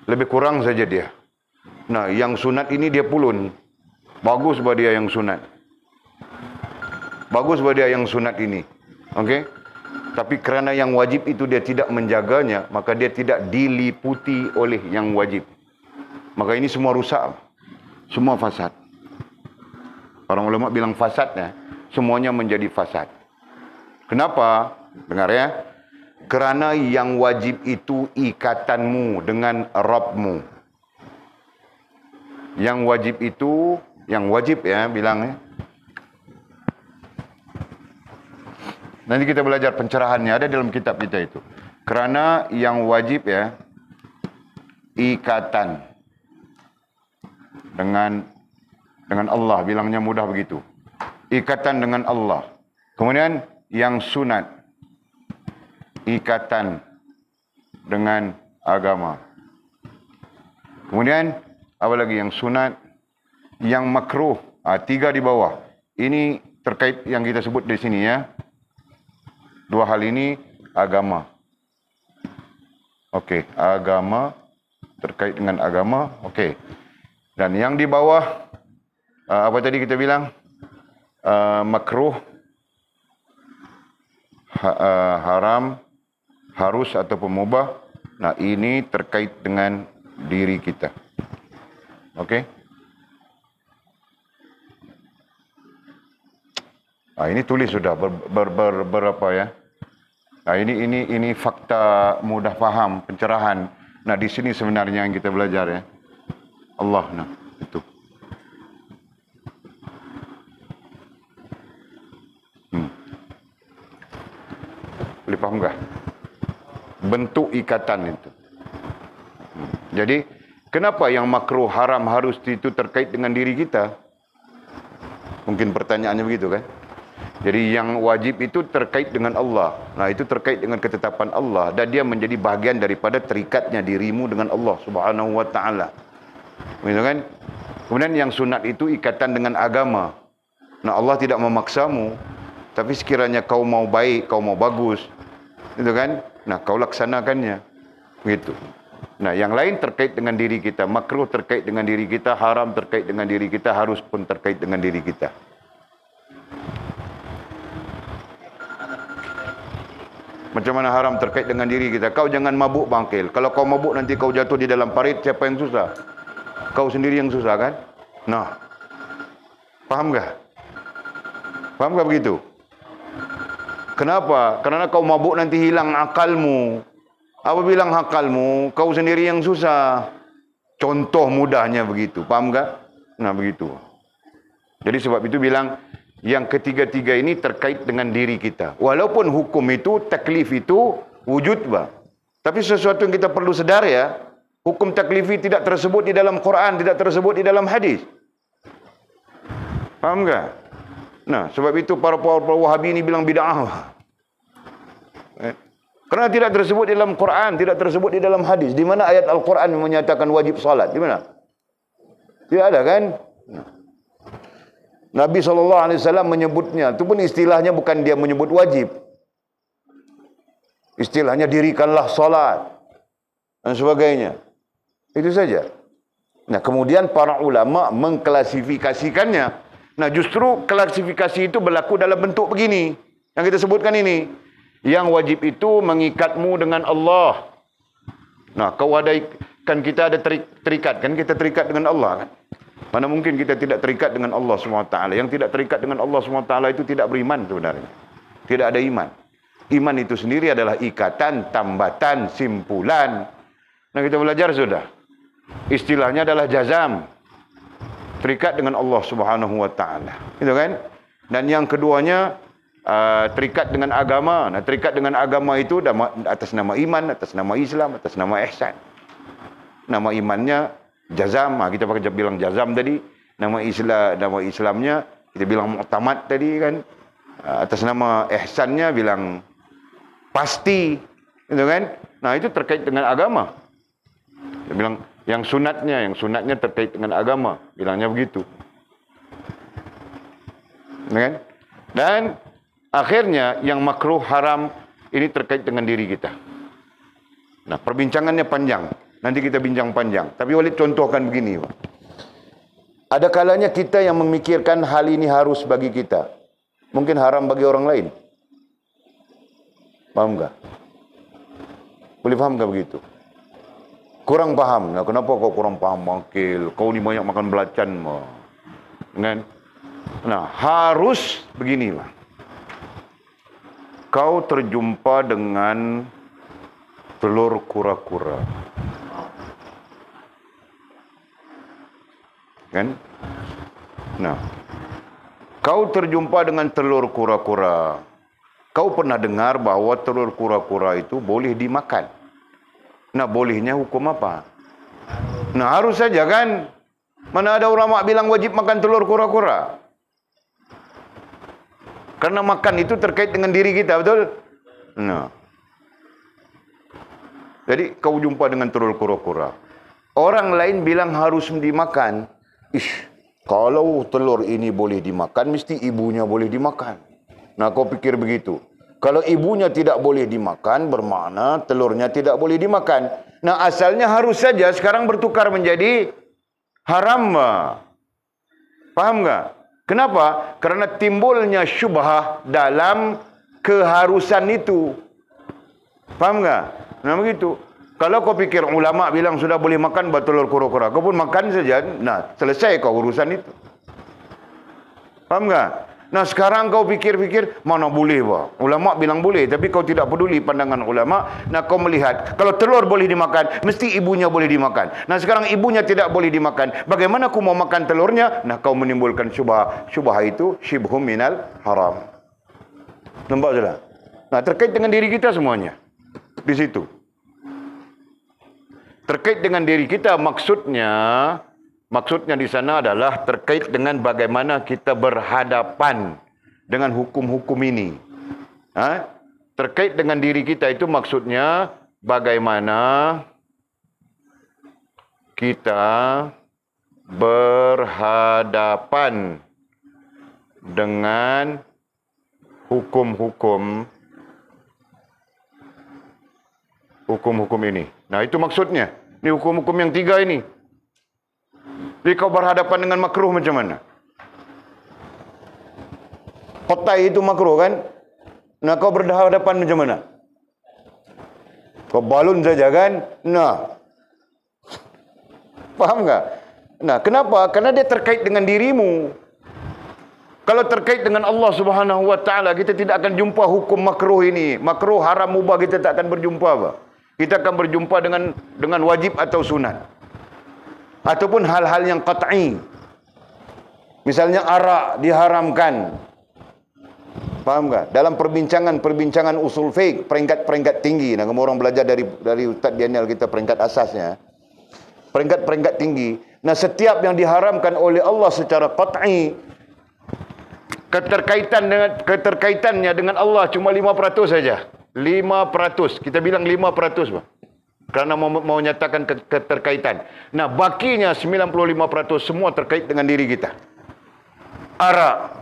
Lebih kurang saja dia. Nah, yang sunat ini dia pulun. Bagus buat dia yang sunat. Bagus buat dia yang sunat ini. Okey? Tapi kerana yang wajib itu dia tidak menjaganya, maka dia tidak diliputi oleh yang wajib. Maka ini semua rusak. Semua fasad. Para ulama bilang fasad ya. Semuanya menjadi fasad. Kenapa? Dengar ya. Kerana yang wajib itu ikatanmu dengan Rabbmu. Yang wajib itu, yang wajib ya bilang ya. Nanti kita belajar pencerahannya, ada dalam kitab kita itu. Kerana yang wajib ya, ikatan dengan Allah, bilangnya mudah begitu. Ikatan dengan Allah. Kemudian yang sunat, ikatan dengan agama. Kemudian apa lagi yang sunat, yang makruh, 3 di bawah. Ini terkait yang kita sebut di sini ya. 2 hal ini agama. Okey, agama terkait dengan agama. Okey. Dan yang di bawah apa tadi kita bilang? Makruh, haram, harus ataupun mubah. Nah, ini terkait dengan diri kita. Okey? Ini tulis sudah berapa ya? Nah, ini fakta mudah faham, pencerahan. Nah, di sini sebenarnya yang kita belajar ya. Allah, nah, itu. Boleh faham enggak? Bentuk ikatan itu. Jadi, kenapa yang makruh, haram, harus itu terkait dengan diri kita? Mungkin pertanyaannya begitu kan? Jadi yang wajib itu terkait dengan Allah. Nah, itu terkait dengan ketetapan Allah. Dan dia menjadi bahagian daripada terikatnya dirimu dengan Allah Subhanahu wa ta'ala. Begitu kan? Kemudian yang sunat itu ikatan dengan agama. Nah, Allah tidak memaksamu. Tapi sekiranya kau mau baik, kau mau bagus. Itu kan? Nah, kau laksanakannya. Begitu. Nah, yang lain terkait dengan diri kita. Makruh terkait dengan diri kita. Haram terkait dengan diri kita. Harus pun terkait dengan diri kita. Macam mana haram terkait dengan diri kita? Kau jangan mabuk bangkil. Kalau kau mabuk nanti kau jatuh di dalam parit, siapa yang susah? Kau sendiri yang susah kan? Nah. Faham tak? Faham tak begitu? Kenapa? Kerana kau mabuk nanti hilang akalmu. Apa bilang akalmu? Kau sendiri yang susah. Contoh mudahnya begitu. Faham tak? Nah, begitu. Jadi sebab itu bilang, yang ketiga-tiga ini terkait dengan diri kita. Walaupun hukum itu, taklif itu wujud, bah. Tapi sesuatu yang kita perlu sedar ya, hukum taklifi tidak tersebut di dalam Quran, tidak tersebut di dalam hadis. Faham tak? Nah, sebab itu para Wahabi ini bilang bid'ah. Karena tidak tersebut di dalam Quran, tidak tersebut di dalam hadis. Di mana ayat Al-Quran menyatakan wajib salat? Di mana? Tidak ada kan? Nabi SAW menyebutnya. Itu pun istilahnya bukan dia menyebut wajib. Istilahnya dirikanlah salat. Dan sebagainya. Itu saja. Nah, kemudian para ulama mengklasifikasikannya. Nah, justru klasifikasi itu berlaku dalam bentuk begini. Yang kita sebutkan ini. Yang wajib itu mengikatmu dengan Allah. Nah, kau ada kan kita ada terikat, kan kita terikat dengan Allah kan. Mana mungkin kita tidak terikat dengan Allah SWT. Yang tidak terikat dengan Allah SWT itu tidak beriman sebenarnya. Tidak ada iman. Iman itu sendiri adalah ikatan, tambatan, simpulan. Nah, kita belajar sudah. Istilahnya adalah jazam. Terikat dengan Allah SWT. Itu kan? Dan yang keduanya terikat dengan agama. Nah, terikat dengan agama itu atas nama iman, atas nama Islam, atas nama ihsan. Nama imannya jazam, kita pakai bilang jazam tadi. Nama Islamnya kita bilang mu'tamad tadi kan. Atas nama ihsannya bilang pasti, gitu kan? Nah, itu terkait dengan agama. Dia bilang yang sunatnya terkait dengan agama, bilangnya begitu. Gitu kan? Dan akhirnya yang makruh haram ini terkait dengan diri kita. Nah, perbincangannya panjang. Nanti kita bincang panjang. Tapi Walid contohkan begini, Pak. Ada kalanya kita yang memikirkan hal ini harus bagi kita. Mungkin haram bagi orang lain. Paham enggak? Boleh paham enggak begitu? Kurang paham. Nah, kenapa kau kurang paham, Makil? Kau ni banyak makan belacan, mah. Kan? Nah, harus begini, Pak. Kau terjumpa dengan telur kura-kura. Kan? Nah, kau terjumpa dengan telur kura-kura. Kau pernah dengar bahwa telur kura-kura itu boleh dimakan. Nah, bolehnya hukum apa? Nah, harus saja kan? Mana ada ulama bilang wajib makan telur kura-kura? Karena makan itu terkait dengan diri kita, betul? Nah. Jadi kau jumpa dengan telur kura-kura. Orang lain bilang harus dimakan. Kalau telur ini boleh dimakan, mesti ibunya boleh dimakan. Nah, kau pikir begitu. Kalau ibunya tidak boleh dimakan, bermakna telurnya tidak boleh dimakan. Nah, asalnya harus saja, sekarang bertukar menjadi haram. Paham enggak? Kenapa? Karena timbulnya syubhah dalam keharusan itu. Faham tak? Nah, begitu. Kalau kau pikir ulama bilang sudah boleh makan telur kura-kura, kau pun makan saja. Nah, selesai kau urusan itu. Faham tak? Nah, sekarang kau pikir-pikir, mana boleh, bah? Ulama bilang boleh, tapi kau tidak peduli pandangan ulama. Nah, kau melihat, kalau telur boleh dimakan, mesti ibunya boleh dimakan. Nah, sekarang ibunya tidak boleh dimakan. Bagaimana aku mau makan telurnya? Nah, kau menimbulkan syubhah. Syubhah itu syibhum minal haram. Nampak sudah? Nah, terkait dengan diri kita semuanya. Di situ. Terkait dengan diri kita, maksudnya di sana adalah terkait dengan bagaimana kita berhadapan dengan hukum-hukum ini. Terkait dengan diri kita itu maksudnya bagaimana kita berhadapan dengan hukum-hukum ini. Nah, itu maksudnya. Ini hukum-hukum yang 3 ini. Jadi kau berhadapan dengan makruh macam mana? Kotai itu makruh kan? Nah, kau berhadapan macam mana? Kau balun saja kan? Nah. Paham tak? Nah, kenapa? Karena dia terkait dengan dirimu. Kalau terkait dengan Allah Subhanahu wa taala, kita tidak akan jumpa hukum makruh ini. Makruh, haram, mubah, kita tak akan berjumpa, apa? Kita akan berjumpa dengan wajib atau sunat. Ataupun hal-hal yang qat'i. Misalnya arak diharamkan. Faham tak? Dalam perbincangan usul fiqh, peringkat-peringkat tinggi. Nah, kamu orang belajar dari Ustaz Daniel kita peringkat asasnya. Peringkat-peringkat tinggi. Nah, setiap yang diharamkan oleh Allah secara qat'i, keterkaitannya dengan Allah cuma 5% saja. 5%. Kita bilang 5%, Pak. Kerana mau nyatakan keterkaitan. Nah, bakinya 95% semua terkait dengan diri kita. Arak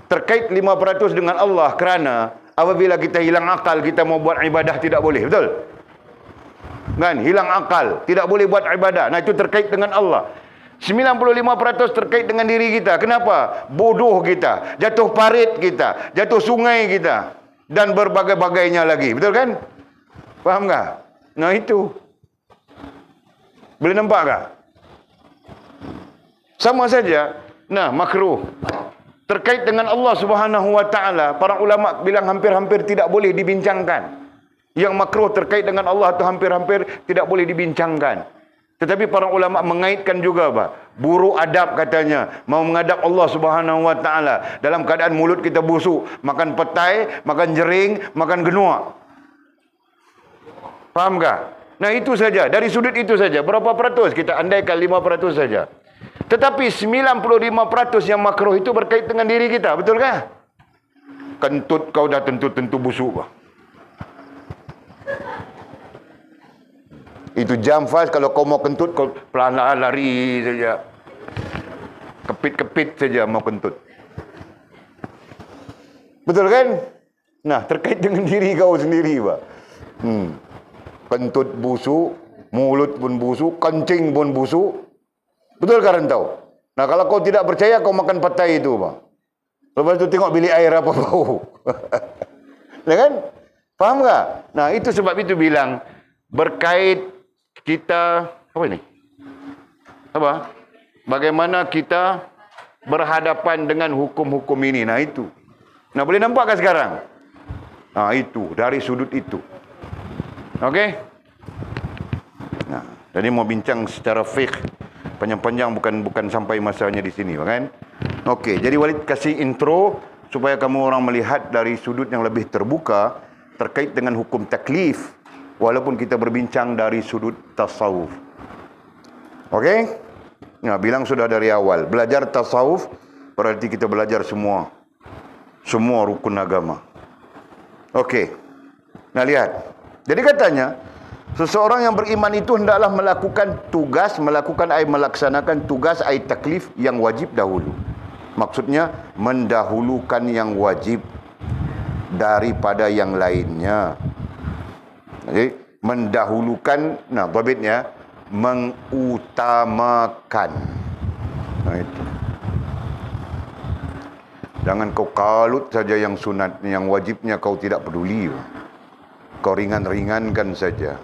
terkait 5% dengan Allah, kerana apabila kita hilang akal, kita mau buat ibadah tidak boleh. Betul? Kan? Hilang akal, tidak boleh buat ibadah. Nah, itu terkait dengan Allah. 95% terkait dengan diri kita. Kenapa? Bodoh kita, jatuh parit kita, jatuh sungai kita, dan berbagai-bagainya lagi. Betul kan? Faham tak? Nah, itu. Boleh nampak tak? Sama saja. Nah, makruh terkait dengan Allah Subhanahu wa taala, para ulama bilang hampir-hampir tidak boleh dibincangkan. Yang makruh terkait dengan Allah itu hampir-hampir tidak boleh dibincangkan. Tetapi para ulama mengaitkan juga, Pak. Buruk adab katanya, mau menghadap Allah Subhanahu wa taala dalam keadaan mulut kita busuk, makan petai, makan jering, makan genua. Faham tak? Nah, itu saja, dari sudut itu saja. Berapa peratus? Kita andaikan 5% saja. Tetapi 95% yang makruh itu berkait dengan diri kita. Betul kah? Kentut kau dah tentu-tentu busuk, Pak. Itu jam fast, kalau kau mau kentut, kau pelan-pelan lari saja. Kepit-kepit saja mau kentut. Betul kan? Nah, terkait dengan diri kau sendiri, Pak. Kentut busuk, mulut pun busuk, kencing pun busuk. Betul kan rantau? Nah, kalau kau tidak percaya, kau makan petai itu, Pak. Lepas itu tengok bilik air apa bau. Ya kan? Faham tak? Nah, itu sebab itu bilang, berkait kita, apa ini? Apa? Bagaimana kita berhadapan dengan hukum-hukum ini. Nah, itu. Nah, boleh nampak kan sekarang? Nah, itu. Dari sudut itu. Okey? Nah, jadi mau bincang secara fiqh panjang-panjang, bukan sampai masanya di sini, kan? Okey, jadi Walid kasih intro supaya kamu orang melihat dari sudut yang lebih terbuka terkait dengan hukum taklif, walaupun kita berbincang dari sudut tasawuf. Okey? Nah, bilang sudah dari awal, belajar tasawuf berarti kita belajar semua rukun agama. Okey. Nah, lihat. Jadi katanya, seseorang yang beriman itu hendaklah melakukan melaksanakan tugas taklif yang wajib dahulu. Maksudnya, mendahulukan yang wajib daripada yang lainnya. Jadi, mendahulukan, nah, dhabitnya, mengutamakan. Nah, itu. Jangan kau kalut saja yang sunat, yang wajibnya kau tidak peduli. Kau ringan-ringankan saja.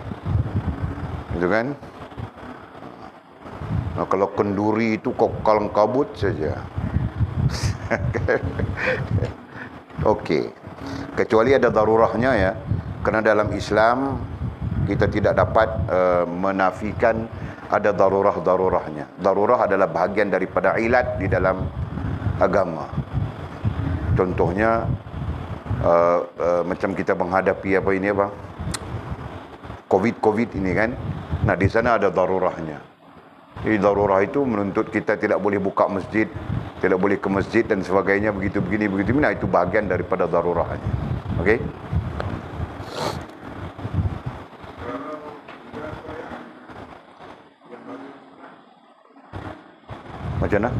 Gitu kan? Nah, kalau kenduri itu kau kalang kabut saja. Okey. Kecuali ada darurahnya, ya. Kerana dalam Islam kita tidak dapat menafikan ada darurah-darurahnya. Darurah adalah bahagian daripada ilat di dalam agama. Contohnya macam kita menghadapi COVID ini, kan. Nah, di sana ada darurahnya. Jadi darurah itu menuntut kita tidak boleh buka masjid, tidak boleh ke masjid dan sebagainya, begitu. Nah, itu bahagian daripada darurahnya. Okey. Macam mana?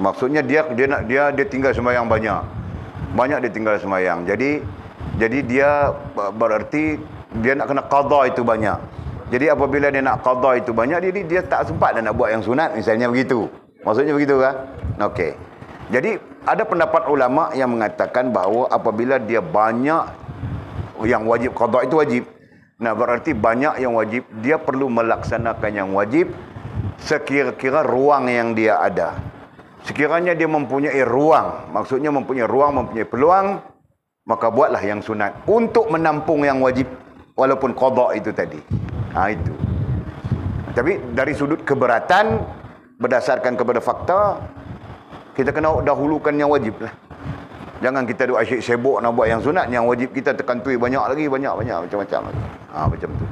Maksudnya dia tinggal sembahyang banyak dia tinggal sembahyang. Jadi dia berarti dia nak kena qada itu banyak. Jadi apabila dia nak qada itu banyak, dia tak sempat nak buat yang sunat, misalnya begitu. Maksudnya begitu kan? Okey. Jadi ada pendapat ulama yang mengatakan bahawa apabila dia banyak yang wajib, qada itu wajib. Nah, berarti banyak yang wajib, dia perlu melaksanakan yang wajib sekira-kira ruang yang dia ada. Sekiranya dia mempunyai ruang, maksudnya mempunyai ruang, mempunyai peluang, maka buatlah yang sunat untuk menampung yang wajib, walaupun qada itu tadi. Itu. Tapi dari sudut keberatan, berdasarkan kepada fakta, kita kena dahulukan yang wajib lah. Jangan kita duk asyik sibuk nak buat yang sunat, yang wajib kita terkantui banyak lagi, banyak macam-macam lagi. Macam tu.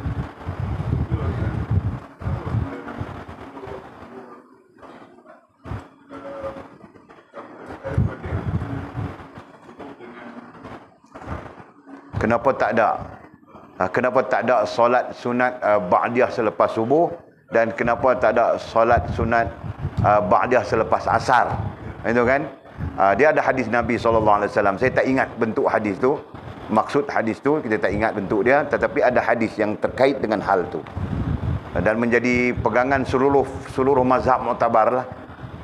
Kenapa tak ada? Kenapa tak ada solat sunat ba'diyah selepas subuh, dan kenapa tak ada solat sunat ba'diyah selepas asar? Itu kan? Dia ada hadis Nabi SAW. Saya tak ingat bentuk hadis tu. Maksud hadis tu kita tak ingat bentuk dia, tetapi ada hadis yang terkait dengan hal tu. Dan menjadi pegangan seluruh mazhab mu'tabar lah.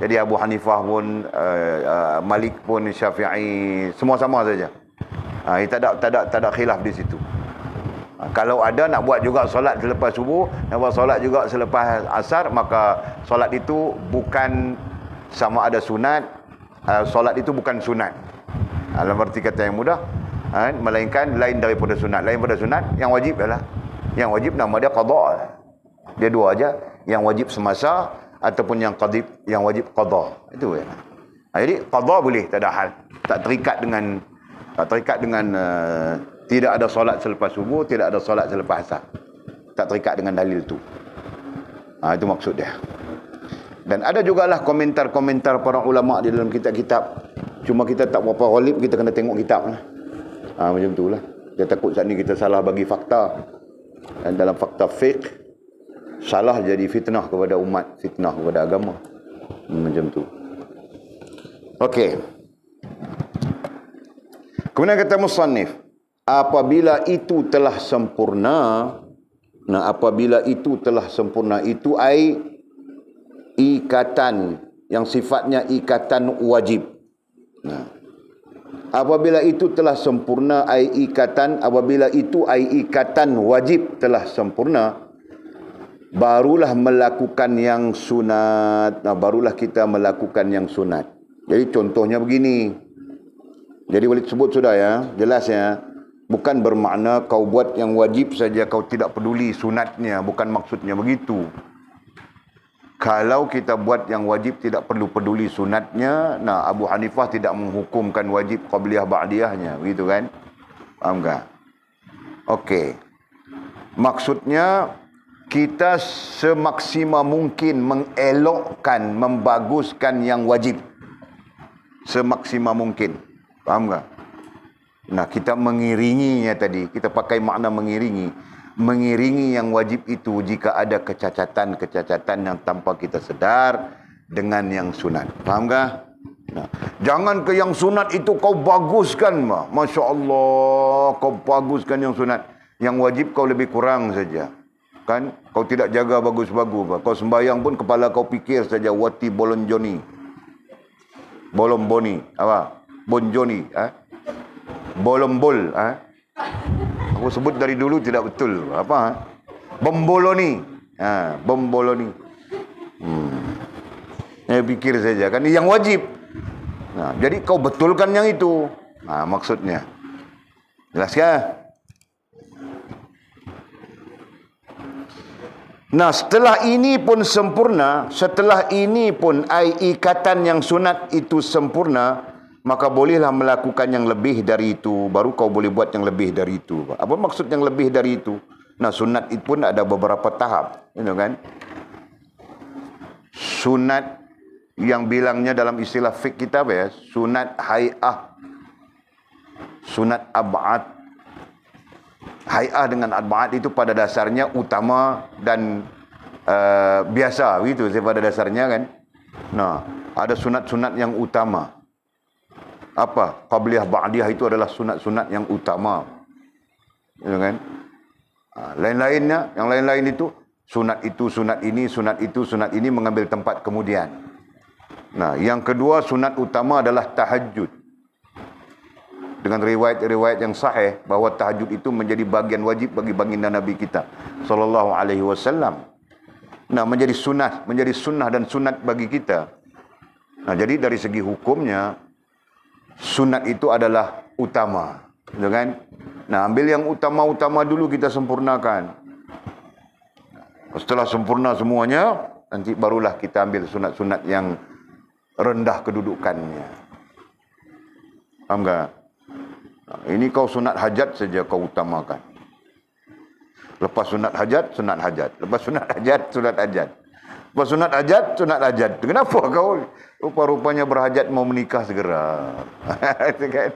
Jadi Abu Hanifah pun, Malik pun, Syafi'i, semua sama saja. Tak ada khilaf di situ. Kalau ada nak buat juga solat selepas subuh, nak buat solat juga selepas asar, maka solat itu bukan sama ada sunat. Solat itu bukan sunat. Dalam arti kata yang mudah, melainkan lain daripada sunat. Lain daripada sunat, yang wajib adalah. Yang wajib nama dia qada. Dia dua aja, yang wajib semasa ataupun yang wajib qada. Itu ya. Jadi qada boleh, tak ada hal. Tak terikat dengan tidak ada solat selepas subuh, tidak ada solat selepas asar. Tak terikat dengan dalil tu. Itu maksud dia. Dan ada jugalah komentar-komentar para ulama di dalam kitab-kitab. Cuma kita tak berapa ghalib, kita kena tengok kitab lah. Macam tu lah. Dia takut saat ni kita salah bagi fakta. Dan dalam fakta fiqh, salah jadi fitnah kepada umat, fitnah kepada agama. Macam tu. Okey. Kemudian kata musannif, apabila itu telah sempurna, apabila itu telah sempurna, itu ai ikatan yang sifatnya ikatan wajib. Apabila itu telah sempurna ai ikatan, apabila itu ai ikatan wajib telah sempurna, barulah melakukan yang sunat. Barulah kita melakukan yang sunat. Jadi contohnya begini. Jadi Walid sebut sudah ya, jelas ya. Bukan bermakna kau buat yang wajib saja, kau tidak peduli sunatnya. Bukan maksudnya begitu. Kalau kita buat yang wajib tidak perlu peduli sunatnya, Abu Hanifah tidak menghukumkan wajib qabliyah ba'diyahnya, begitu kan? Faham tak? Okey. Maksudnya kita semaksimal mungkin mengelokkan, membaguskan yang wajib. Semaksimal mungkin. Faham tak? Kita mengiringinya tadi. Kita pakai makna mengiringi. Mengiringi yang wajib itu jika ada kecacatan-kecacatan yang tanpa kita sedar dengan yang sunat. Faham tak? Jangan ke yang sunat itu kau baguskan. Masya Allah, kau baguskan yang sunat. Yang wajib kau lebih kurang saja. Kan? Kau tidak jaga bagus-bagus. Kau sembahyang pun kepala kau fikir saja. Wati bolonjoni. Bolomboni. Apa? Bonjoni. Bolombol. Aku sebut dari dulu tidak betul. Apa? Bomboloni. Bomboloni. Saya fikir saja. Kan yang wajib. Jadi kau betulkan yang itu. Maksudnya. Jelas kan? Setelah ini pun sempurna, setelah ini pun ikatan yang sunat itu sempurna, maka bolehlah melakukan yang lebih dari itu. Baru kau boleh buat yang lebih dari itu. Apa maksud yang lebih dari itu? Sunat itu pun ada beberapa tahap, kan? Sunat yang bilangnya dalam istilah fiqh kita apa ya? Sunat hay'ah, sunat ab'ad. Hay'ah dengan ab'ad itu pada dasarnya utama dan biasa, begitu pada dasarnya kan. Ada sunat-sunat yang utama. Apa? Qabliyah ba'diyah itu adalah sunat-sunat yang utama. Kan? Lain-lainnya, yang lain-lain itu sunat ini, sunat itu, sunat ini mengambil tempat kemudian. Yang kedua sunat utama adalah tahajud. Dengan riwayat-riwayat yang sahih bahawa tahajud itu menjadi bagian wajib bagi baginda Nabi kita sallallahu alaihi wasallam. Menjadi sunnah dan sunat bagi kita. Nah, jadi dari segi hukumnya, sunat itu adalah utama. Gitu kan? Nah, ambil yang utama-utama dulu kita sempurnakan. Setelah sempurna semuanya, nanti barulah kita ambil sunat-sunat yang rendah kedudukannya. Faham tak? Nah, ini kau sunat hajat saja kau utamakan. Lepas sunat hajat, sunat hajat. Lepas sunat hajat, sunat hajat. Lepas sunat hajat, sunat hajat. Kenapa kau rupa-rupanya berhajat mau menikah segera? Itu kan?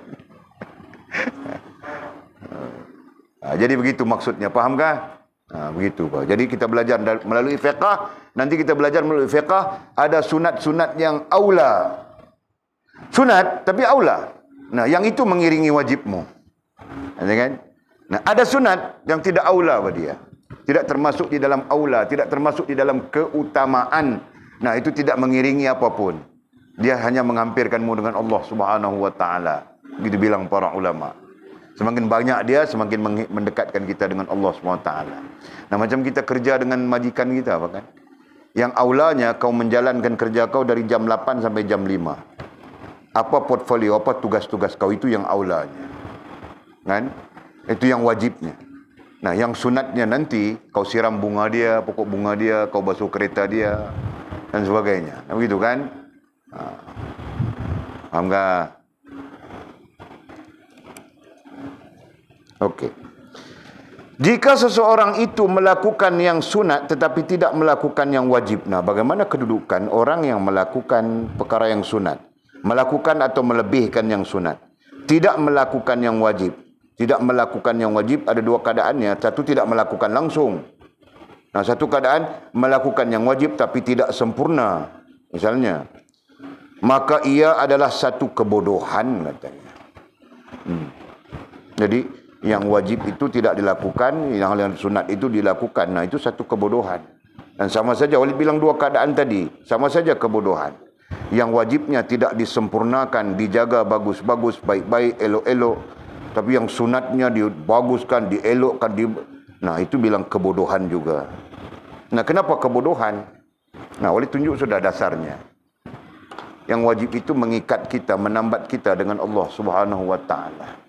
Nah, jadi begitu maksudnya. Fahamkah? Nah, begitu. Jadi kita belajar melalui fiqh. Nanti kita belajar melalui fiqh. Ada sunat-sunat yang aula. Sunat, tapi aula. Nah, yang itu mengiringi wajibmu. Ada kan? Nah, ada sunat yang tidak aula pada dia. Tidak termasuk di dalam aula, tidak termasuk di dalam keutamaan. Nah, itu tidak mengiringi apapun. Dia hanya menghampirkanmu dengan Allah Subhanahu wa taala. Gitu bilang para ulama. Semakin banyak dia, semakin mendekatkan kita dengan Allah Subhanahu wa taala. Nah, macam kita kerja dengan majikan kita, apa kan? Yang aulanya kau menjalankan kerja kau dari jam 8 sampai jam 5. Apa portfolio, apa tugas-tugas kau itu yang aulanya. Kan? Itu yang wajibnya. Nah, yang sunatnya nanti kau siram bunga dia, pokok bunga dia, kau basuh kereta dia dan sebagainya. Nah, begitu kan? Faham tak? Okey. Jika seseorang itu melakukan yang sunat tetapi tidak melakukan yang wajib. Nah, bagaimana kedudukan orang yang melakukan perkara yang sunat? Melakukan atau melebihkan yang sunat. Tidak melakukan yang wajib. Tidak melakukan yang wajib ada dua keadaannya. Satu, tidak melakukan langsung. Nah, satu keadaan melakukan yang wajib tapi tidak sempurna. Misalnya, maka ia adalah satu kebodohan katanya. Jadi, yang wajib itu tidak dilakukan, yang sunat itu dilakukan. Nah, itu satu kebodohan. Dan sama saja, Walid bilang dua keadaan tadi. Sama saja kebodohan. Yang wajibnya tidak disempurnakan, dijaga bagus-bagus, baik-baik, elok-elok. Tapi yang sunatnya dibaguskan, dielokkan. Nah, itu bilang kebodohan juga. Nah, kenapa kebodohan? Nah, Walid tunjuk sudah dasarnya. Yang wajib itu mengikat kita, menambat kita dengan Allah Subhanahu wa taala.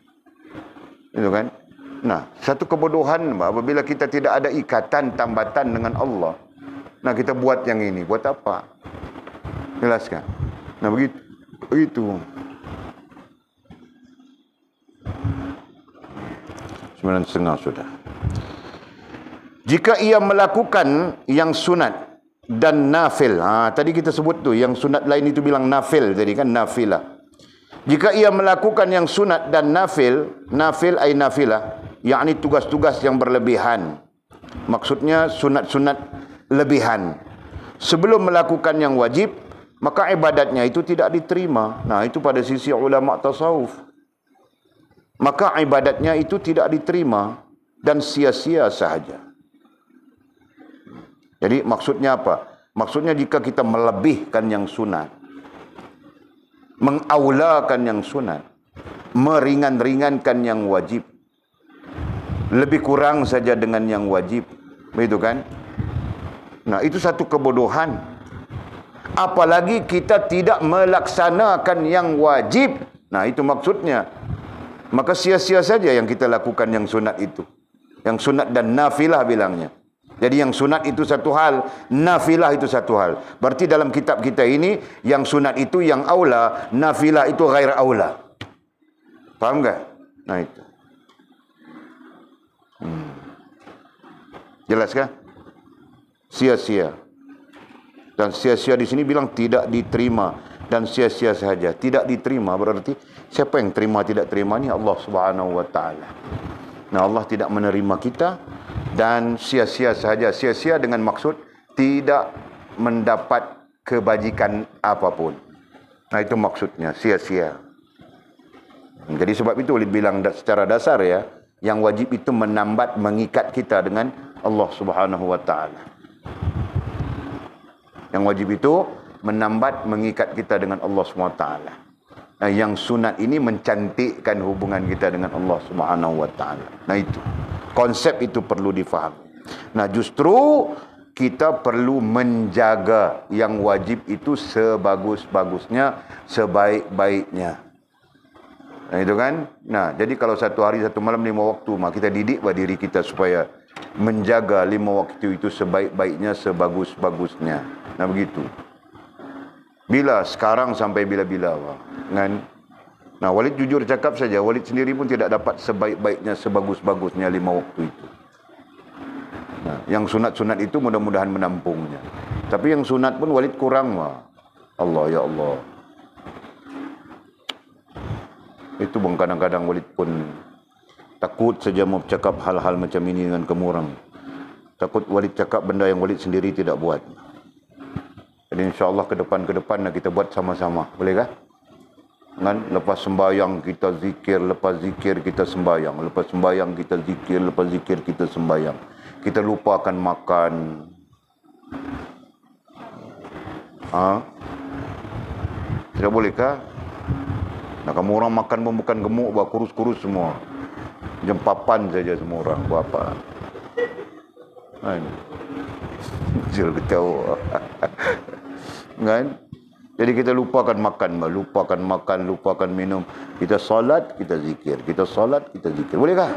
Itu kan? Nah, satu kebodohan apabila kita tidak ada ikatan, tambatan dengan Allah. Nah, kita buat yang ini, buat apa? Jelaskan. Nah, begitu. 9:30 sudah. Jika ia melakukan yang sunat dan nafil. Tadi kita sebut tu, yang sunat lain itu bilang nafil tadi kan, nafilah. Jika ia melakukan yang sunat dan nafil, nafil ay nafilah, yakni tugas-tugas yang berlebihan. Maksudnya sunat-sunat lebihan. Sebelum melakukan yang wajib, maka ibadatnya itu tidak diterima. Nah, itu pada sisi ulama tasawuf. Maka ibadatnya itu tidak diterima dan sia-sia sahaja. Jadi maksudnya apa? Maksudnya jika kita melebihkan yang sunat, mengaulakan yang sunat, meringan-ringankan yang wajib, lebih kurang saja dengan yang wajib, begitu kan? Nah, itu satu kebodohan. Apalagi kita tidak melaksanakan yang wajib. Nah, itu maksudnya. Maka sia-sia saja yang kita lakukan yang sunat itu. Yang sunat dan nafilah bilangnya. Jadi yang sunat itu satu hal, nafilah itu satu hal. Berarti dalam kitab kita ini, yang sunat itu yang aula, nafilah itu ghair aula. Faham tak? Nah, itu. Jelas kan? Sia-sia. Dan sia-sia di sini bilang tidak diterima. Dan sia-sia saja. Tidak diterima berarti siapa yang terima tidak terima ni? Allah Subhanahu wa taala. Nah, Allah tidak menerima kita dan sia-sia saja. Sia-sia dengan maksud tidak mendapat kebajikan apapun. Nah, itu maksudnya sia-sia. Jadi sebab itu boleh bilang secara dasar ya, yang wajib itu menambat, mengikat kita dengan Allah Subhanahu wa taala. Yang wajib itu menambat, mengikat kita dengan Allah SWT. Nah, yang sunat ini mencantikkan hubungan kita dengan Allah Subhanahu wa taala. Nah, itu. Konsep itu perlu difahami. Nah, justru kita perlu menjaga yang wajib itu sebagus-bagusnya, sebaik-baiknya. Nah, itu kan. Nah, jadi kalau satu hari satu malam 5 waktu, maka kita didik diri kita supaya menjaga 5 waktu itu sebaik-baiknya, sebagus-bagusnya. Nah, begitu. Bila sekarang sampai bila-bila, kan? Nah, Walid jujur cakap saja, Walid sendiri pun tidak dapat sebaik-baiknya, sebagus-bagusnya 5 waktu itu. Nah, yang sunat-sunat itu mudah-mudahan menampungnya. Tapi yang sunat pun Walid kurang, Allah, ya Allah. Itu bang, kadang-kadang Walid pun takut saja mau cakap hal-hal macam ini dengan kamu orang. Takut Walid cakap benda yang Walid sendiri tidak buat. Jadi insyaAllah ke depan nak kita buat sama-sama. Boleh kah? Kan? Lepas sembahyang kita zikir, lepas zikir kita sembahyang, lepas sembahyang kita zikir, lepas zikir kita sembahyang. Kita lupakan makan. Tidak bolehkah? Nah, kamu orang makan pun bukan gemuk, kurus-kurus semua. Jempapan saja semua orang. Buat apa? Kan? Jual ketawa. Kan? Jadi kita lupakan makan, lupakan makan, lupakan minum. Kita solat, kita zikir. Kita solat, kita zikir. Bolehkah?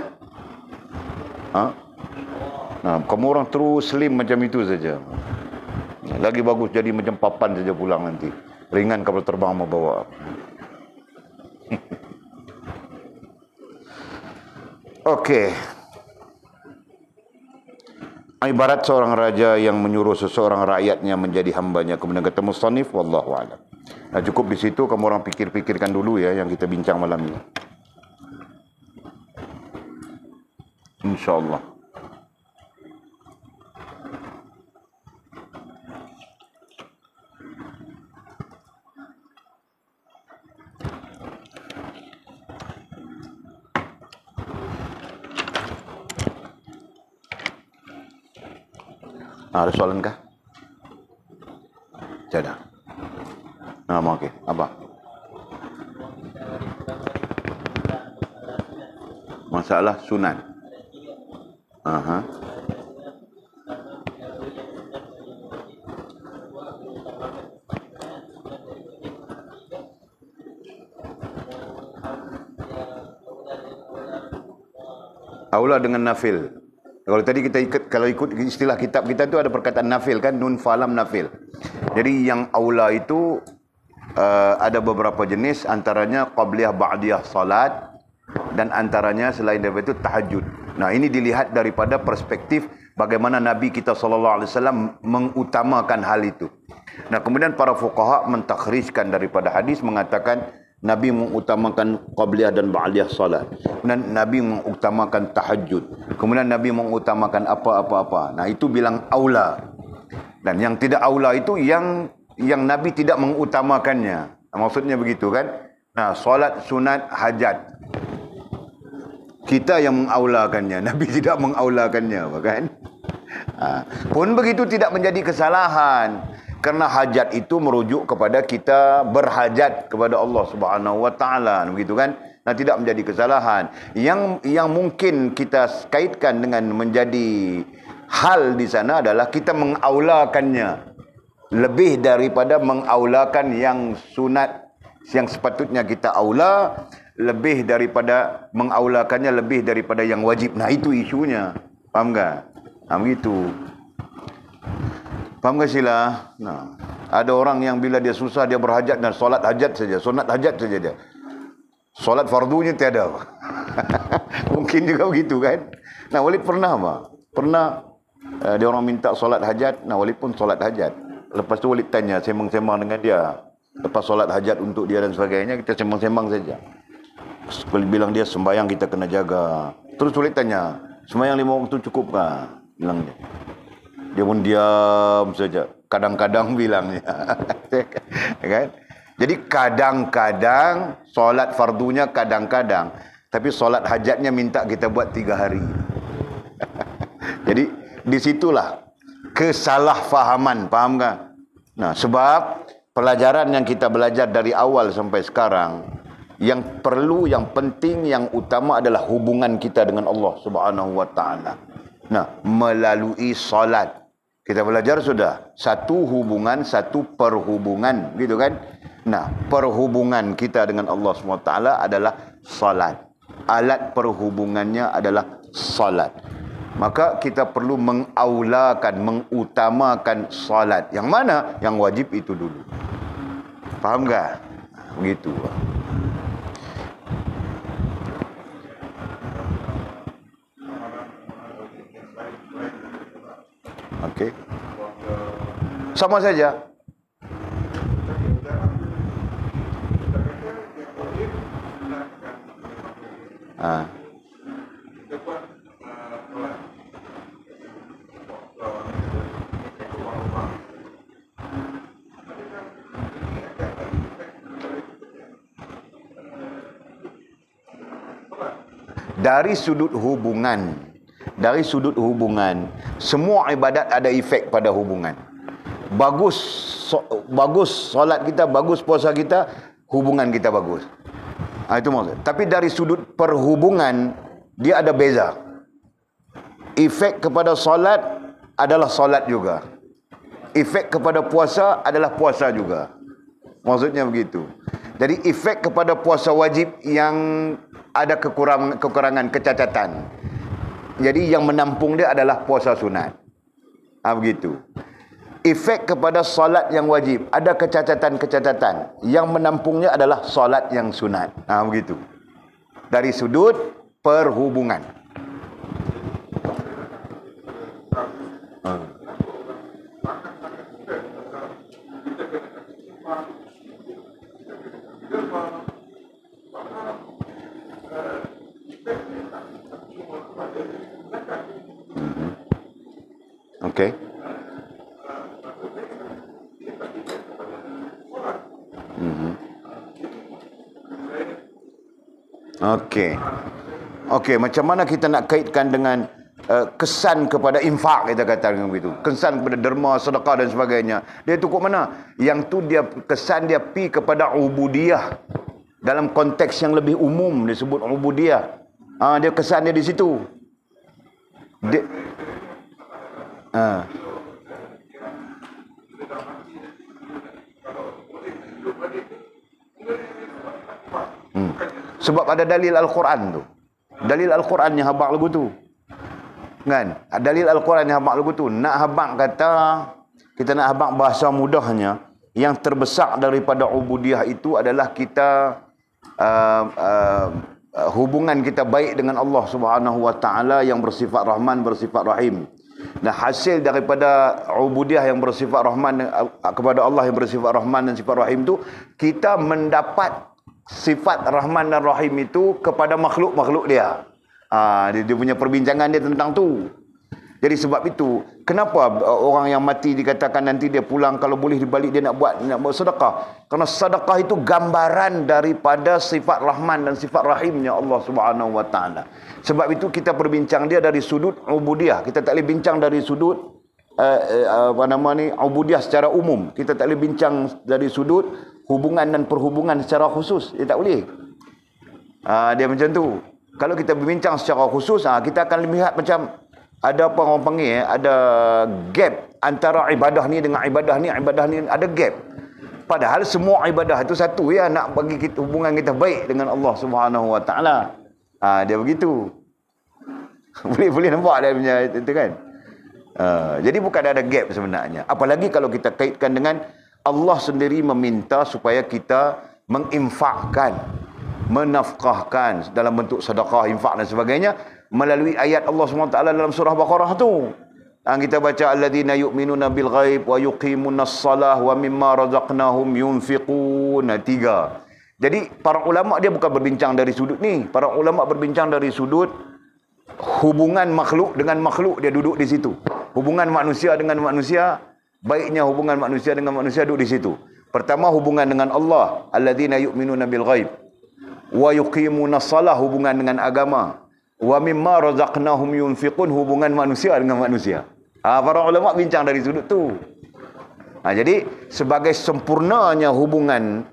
Nah, kamu orang terus slim macam itu saja. Lagi bagus jadi macam papan saja pulang nanti. Ringan kapal terbang mau bawa. Okey. Ibarat seorang raja yang menyuruh seseorang rakyatnya menjadi hambanya. Kemudian kata musannif, wallahu a'lam. Nah, cukup di situ, kamu orang pikir-pikirkan dulu ya yang kita bincang malam ini. InsyaAllah. Ada soalan kah? Tidak. Nah, okey. Apa? Masalah sunat. Aula dengan nafil. Kalau tadi kalau ikut istilah kitab kita tu ada perkataan nafil kan, nun falam nafil. Jadi yang aula itu ada beberapa jenis, antaranya qabliyah ba'diyah salat, dan antaranya selain daripada itu tahajud. Nah, ini dilihat daripada perspektif bagaimana Nabi kita SAW mengutamakan hal itu. Nah, kemudian para fuqaha mentakhrijkan daripada hadis mengatakan Nabi mengutamakan qabliyah dan ba'diyah salat. Dan Nabi mengutamakan tahajud. Kemudian Nabi mengutamakan apa-apa-apa. Nah, itu bilang aula. Dan yang tidak aula itu yang Nabi tidak mengutamakannya. Maksudnya begitu kan? Nah, solat, sunat, hajat. Kita yang mengaulakannya. Nabi tidak mengaulakannya, kan? Pun begitu tidak menjadi kesalahan. Karena hajat itu merujuk kepada kita berhajat kepada Allah Subhanahu wa taala, begitu kan? Nah, tidak menjadi kesalahan. Yang mungkin kita kaitkan dengan menjadi hal di sana adalah kita mengaulakannya lebih daripada mengaulakan yang sunat yang sepatutnya kita aula, lebih daripada mengaulakannya lebih daripada yang wajib. Nah, itu isunya. Faham tak? Begitu. Faham ke sila? Nah, ada orang yang bila dia susah dia berhajat dan solat hajat saja, sunat hajat saja dia. Solat fardunya tiada. Mungkin juga begitu kan? Nah, Walid pernah apa? Pernah dia orang minta solat hajat, nah Walid pun solat hajat. Lepas tu Walid tanya, sembang-sembang dengan dia. Lepas solat hajat untuk dia dan sebagainya, kita sembang-sembang saja. Walid bilang dia sembahyang kita kena jaga. Terus Walid tanya, sembahyang 5 waktu cukup kah? Bilang dia. Dia pun diam saja. Kadang-kadang bilangnya. Kan? Jadi kadang-kadang solat fardunya kadang-kadang. Tapi solat hajatnya minta kita buat 3 hari. Jadi disitulah kesalahfahaman. Faham tak? Nah, sebab pelajaran yang kita belajar dari awal sampai sekarang, yang perlu, yang penting, yang utama adalah hubungan kita dengan Allah Subhanahu wa taala. Nah, melalui solat. Kita belajar sudah. Satu hubungan, satu perhubungan. Gitu kan? Nah, perhubungan kita dengan Allah SWT adalah salat. Alat perhubungannya adalah salat. Maka kita perlu mengaulakan, mengutamakan salat. Yang mana? Yang wajib itu dulu. Faham tak? Begitu. Okey. Sama saja. Dari sudut hubungan, semua ibadat ada efek pada hubungan. Bagus solat kita, bagus puasa kita, hubungan kita bagus. Itu maksud. Tapi dari sudut perhubungan, dia ada beza. Efek kepada solat adalah solat juga. Efek kepada puasa adalah puasa juga. Maksudnya begitu. Jadi efek kepada puasa wajib yang ada kekurangan, kecacatan. Jadi yang menampung dia adalah puasa sunat. Begitu. Efek kepada solat yang wajib, ada kecacatan-kecacatan. Yang menampungnya adalah solat yang sunat. Begitu. Dari sudut perhubungan. Okey. Okey, macam mana kita nak kaitkan dengan kesan kepada infak, kita kata dengan begitu. Kesan kepada derma, sedekah dan sebagainya. Dia tu kok mana? Yang tu dia kesan dia pi kepada ubudiyah. Dalam konteks yang lebih umum disebut ubudiyah. Dia kesan dia di situ. Dia sebab ada dalil Al-Quran tu. Dalil Al-Quran yang habaq lagu tu. Kan? Dalil Al-Quran yang habaq lagu tu. Nak habaq kata, kita nak habaq bahasa mudahnya, yang terbesar daripada ubudiyah itu adalah kita hubungan kita baik dengan Allah Subhanahu wa taala yang bersifat Rahman, bersifat Rahim. Nah, hasil daripada ubudiyah yang bersifat Rahman kepada Allah yang bersifat Rahman dan sifat Rahim tu, kita mendapat sifat Rahman dan Rahim itu kepada makhluk-makhluk dia. Dia punya perbincangan dia tentang tu. Jadi sebab itu, kenapa orang yang mati dikatakan nanti dia pulang, kalau boleh dibalik dia nak buat sedekah? Kerana sedekah itu gambaran daripada sifat Rahman dan sifat Rahimnya Allah Subhanahu wa taala. Sebab itu kita berbincang dia dari sudut ubudiyah. Kita tak boleh bincang dari sudut ubudiyah secara umum. Kita tak boleh bincang dari sudut hubungan dan perhubungan secara khusus. Dia tak boleh. Dia macam tu. Kalau kita berbincang secara khusus, kita akan lihat macam ada apa orang panggil, ada gap antara ibadah ni dengan ibadah ni ada gap. Padahal semua ibadah itu satu, ya, nak bagi kita, hubungan kita baik dengan Allah Subhanahu wa taala. Dia begitu. Boleh nampak dia punya itu kan. Jadi bukan ada gap sebenarnya. Apalagi kalau kita kaitkan dengan Allah sendiri meminta supaya kita menginfakkan, menafkahkan dalam bentuk sedekah, infak dan sebagainya melalui ayat Allah SWT dalam surah Baqarah tu. Kita baca alladzina yu'minuna bil ghaib wa yuqimunas salah wa mimma razaqnahum yunfiqun. 3. Jadi para ulama dia bukan berbincang dari sudut ni. Para ulama berbincang dari sudut hubungan makhluk dengan makhluk, dia duduk di situ. Hubungan manusia dengan manusia, baiknya hubungan manusia dengan manusia duduk di situ. Pertama hubungan dengan Allah, alladzina yu'minuna bil ghaib wa yuqimunas salah, hubungan dengan agama. Wa mimma razaqnahum yunfiqun, hubungan manusia dengan manusia. Para ulama bincang dari sudut tu. Jadi sebagai sempurnanya hubungan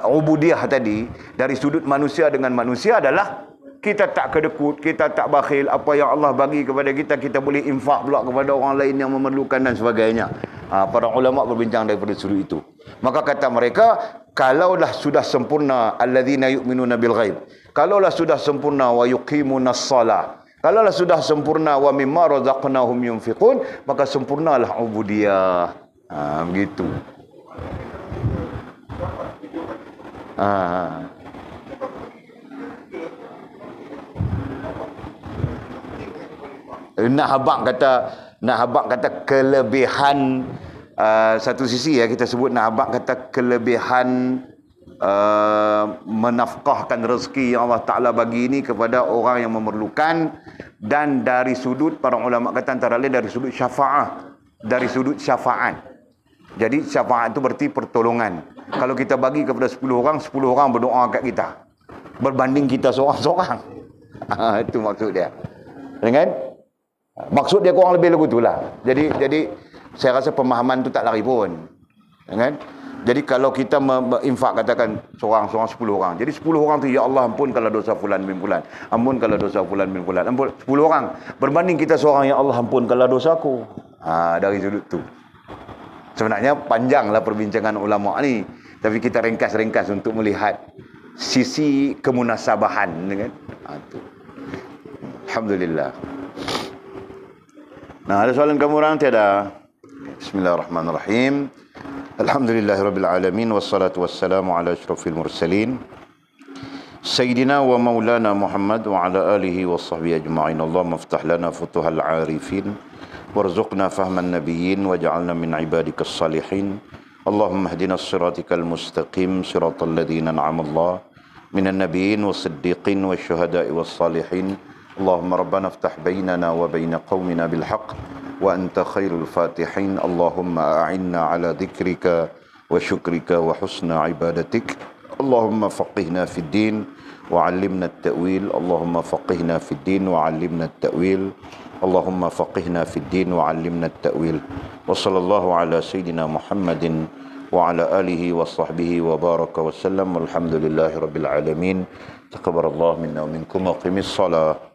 ubudiyah tadi dari sudut manusia dengan manusia adalah kita tak kedekut, kita tak bakhil. Apa yang Allah bagi kepada kita, kita boleh infak pula kepada orang lain yang memerlukan dan sebagainya. Para ulama berbincang daripada sudut itu. Maka kata mereka, kalaulah sudah sempurna alladzina yu'minuna bil ghaib, kalaulah sudah sempurna wa yuqimunas shalah, kalaulah sudah sempurna wa mimma razaqnahum yunfiqun, maka sempurnalah ubudiyah. Begitu. Nak habaq kata kelebihan, satu sisi ya kita sebut nak habaq kata kelebihan menafkahkan rezeki yang Allah Ta'ala bagi ini kepada orang yang memerlukan. Dan dari sudut para ulama kata antara lain dari sudut syafaat, dari sudut syafaat. Jadi syafaat itu berarti pertolongan. Kalau kita bagi kepada 10 orang berdoa kat kita berbanding kita seorang-seorang. Itu maksud dia. Kan? Maksud dia kurang lebih lagu itulah. Jadi saya rasa pemahaman tu tak lari pun. Kan? Jadi kalau kita infak katakan seorang-seorang 10 orang. Jadi 10 orang tu, ya Allah ampun kalau dosa fulan bin fulan. Ampun kalau dosa fulan bin fulan. Ampun 10 orang berbanding kita seorang, ya Allah ampun kalau dosaku. Dari sudut tu. Sebenarnya panjanglah perbincangan ulama ni, tapi kita ringkas-ringkas untuk melihat sisi kemunasabahan, kan? Tu. Alhamdulillah. Nah, ada soalan kamu orang tiada? Bismillahirrahmanirrahim. Alhamdulillahirabbil alamin wassalatu wassalamu ala asyrafil mursalin sayyidina wa maulana Muhammad wa ala alihi washabbihi ajma'in. Allahumma iftah lana futuhal arifin warzuqna fahman nabiyyin waj'alna min ibadikas salihin. Allahumma ihdina as-siratal mustaqim siratal ladzina an'ama Allah minan nabiyyin was-siddiqin wasyuhada'i was-salihin. اللهم ربنا افتح بيننا وبين قومنا بالحق وأنت خير الفاتحين. اللهم أعنا على ذكرك وشكرك وحسن عبادتك. اللهم فقهنا في الدين وعلمنا التأويل. اللهم فقهنا في الدين وعلمنا التأويل. اللهم فقهنا في الدين وعلمنا التأويل. وصلى الله على سيدنا محمد وعلى آله وصحبه وبارك وسلم والحمد لله رب العالمين. تقبل الله منا ومنكم وقم الصلاة.